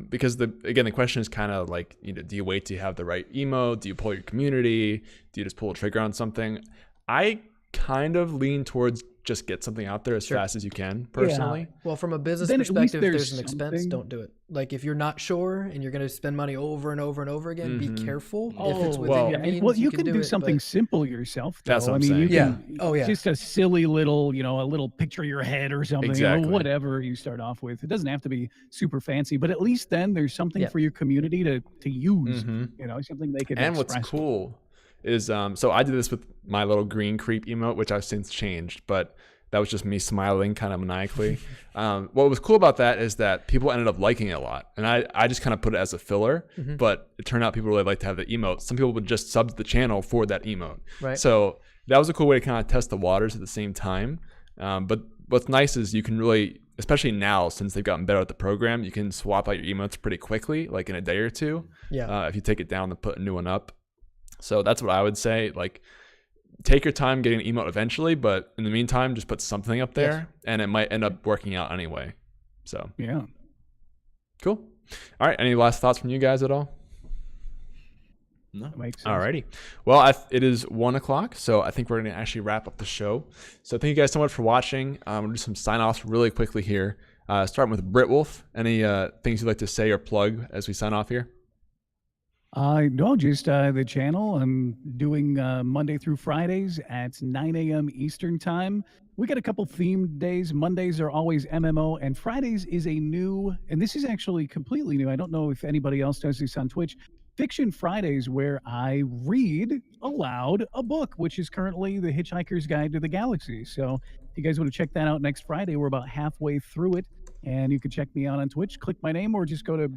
S1: because the question is kind of like, do you wait to have the right emote? Do you pull your community? Do you just pull a trigger on something? I kind of lean towards just get something out there as fast as you can, personally.
S2: Yeah. Well, from a business
S3: Then
S2: perspective, if there's an
S3: something.
S2: expense, don't do it. Like if you're not sure and you're going to spend money over and over and over again, be careful. If it's within your means,
S3: you can do
S2: it,
S3: something
S2: but...
S3: simple yourself. Though.
S1: That's what I'm
S3: You
S1: saying.
S3: can, just a silly little, a little picture of your head or something,
S1: Exactly.
S3: whatever you start off with. It doesn't have to be super fancy, but at least then there's something for your community to use. Something they can.
S1: And what's cool is so I did this with my little green creep emote, which I've since changed, but that was just me smiling kind of maniacally. What was cool about that is that people ended up liking it a lot, and I just kind of put it as a filler, but it turned out people really liked to have the emote. Some people would just sub to the channel for that emote.
S2: Right.
S1: So that was a cool way to kind of test the waters at the same time. But what's nice is you can really, especially now since they've gotten better at the program, you can swap out your emotes pretty quickly, like in a day or two.
S2: Yeah.
S1: If you take it down and put a new one up. So that's what I would say. Like, take your time getting an emote eventually, but in the meantime, just put something up there, and it might end up working out anyway. So
S3: yeah,
S1: cool. All right, any last thoughts from you guys at all?
S4: No.
S1: Alrighty. Well, it is 1:00, so I think we're going to actually wrap up the show. So thank you guys so much for watching. We'll do some sign-offs really quickly here. Starting with Brihtwulf. Any things you'd like to say or plug as we sign off here?
S3: No, just the channel. I'm doing Monday through Fridays at 9 a.m. Eastern time. We got a couple themed days. Mondays are always MMO, and Fridays is a new, and this is actually completely new. I don't know if anybody else does this on Twitch. Fiction Fridays, where I read aloud a book, which is currently The Hitchhiker's Guide to the Galaxy. So if you guys want to check that out next Friday, we're about halfway through it. And you can check me out on Twitch, click my name, or just go to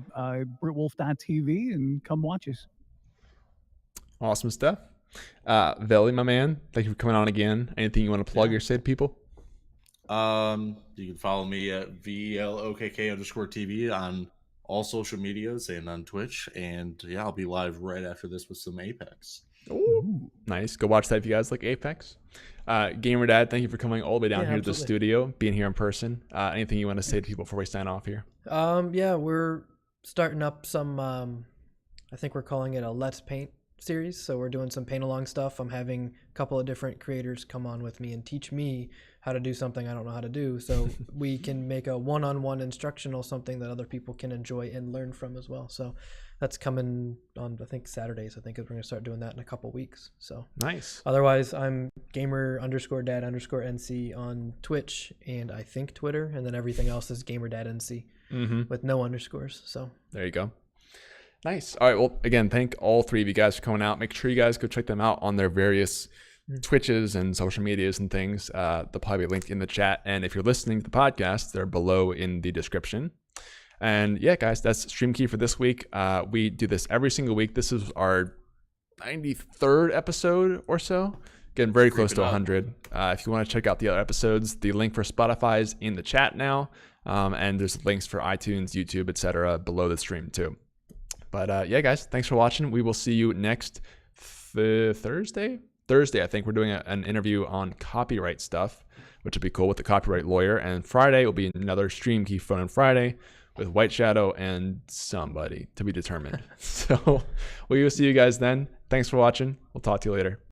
S3: Brihtwulf.tv and come watch us.
S1: Awesome stuff. Veli, my man, thank you for coming on again. Anything you want to plug or say to people?
S4: You can follow me at VLOKK_TV on all social medias and on Twitch. And yeah, I'll be live right after this with some Apex.
S1: Ooh, nice. Go watch that if you guys like Apex. GamerDad, thank you for coming all the way down here to the studio, being here in person. Anything you want to say to people before we sign off here?
S2: Yeah, we're starting up some, I think we're calling it a Let's Paint series. So we're doing some paint along stuff. I'm having a couple of different creators come on with me and teach me how to do something I don't know how to do. So we can make a one-on-one instructional something that other people can enjoy and learn from as well. So that's coming on, I think, Saturdays. I think we're going to start doing that in a couple weeks. So
S1: Nice.
S2: otherwise, I'm gamer_dad_NC on Twitch and I think Twitter, and then everything else is GamerDadNC with no underscores. So
S1: There you go. Nice. All right. Well, again, thank all three of you guys for coming out. Make sure you guys go check them out on their various Twitches and social medias and things. They'll probably be linked in the chat. And if you're listening to the podcast, they're below in the description. And yeah, guys, that's Stream Key for this week. We do this every single week. This is our 93rd episode or so. Getting very close to 100. If you want to check out the other episodes, the link for Spotify is in the chat now. And there's links for iTunes, YouTube, etc. below the stream too. But yeah, guys, thanks for watching. We will see you next Thursday. I think we're doing an interview on copyright stuff, which would be cool with the copyright lawyer. And Friday will be another Stream Key Phone on Friday with White Shadow and somebody to be determined. So we will see you guys then. Thanks for watching. We'll talk to you later.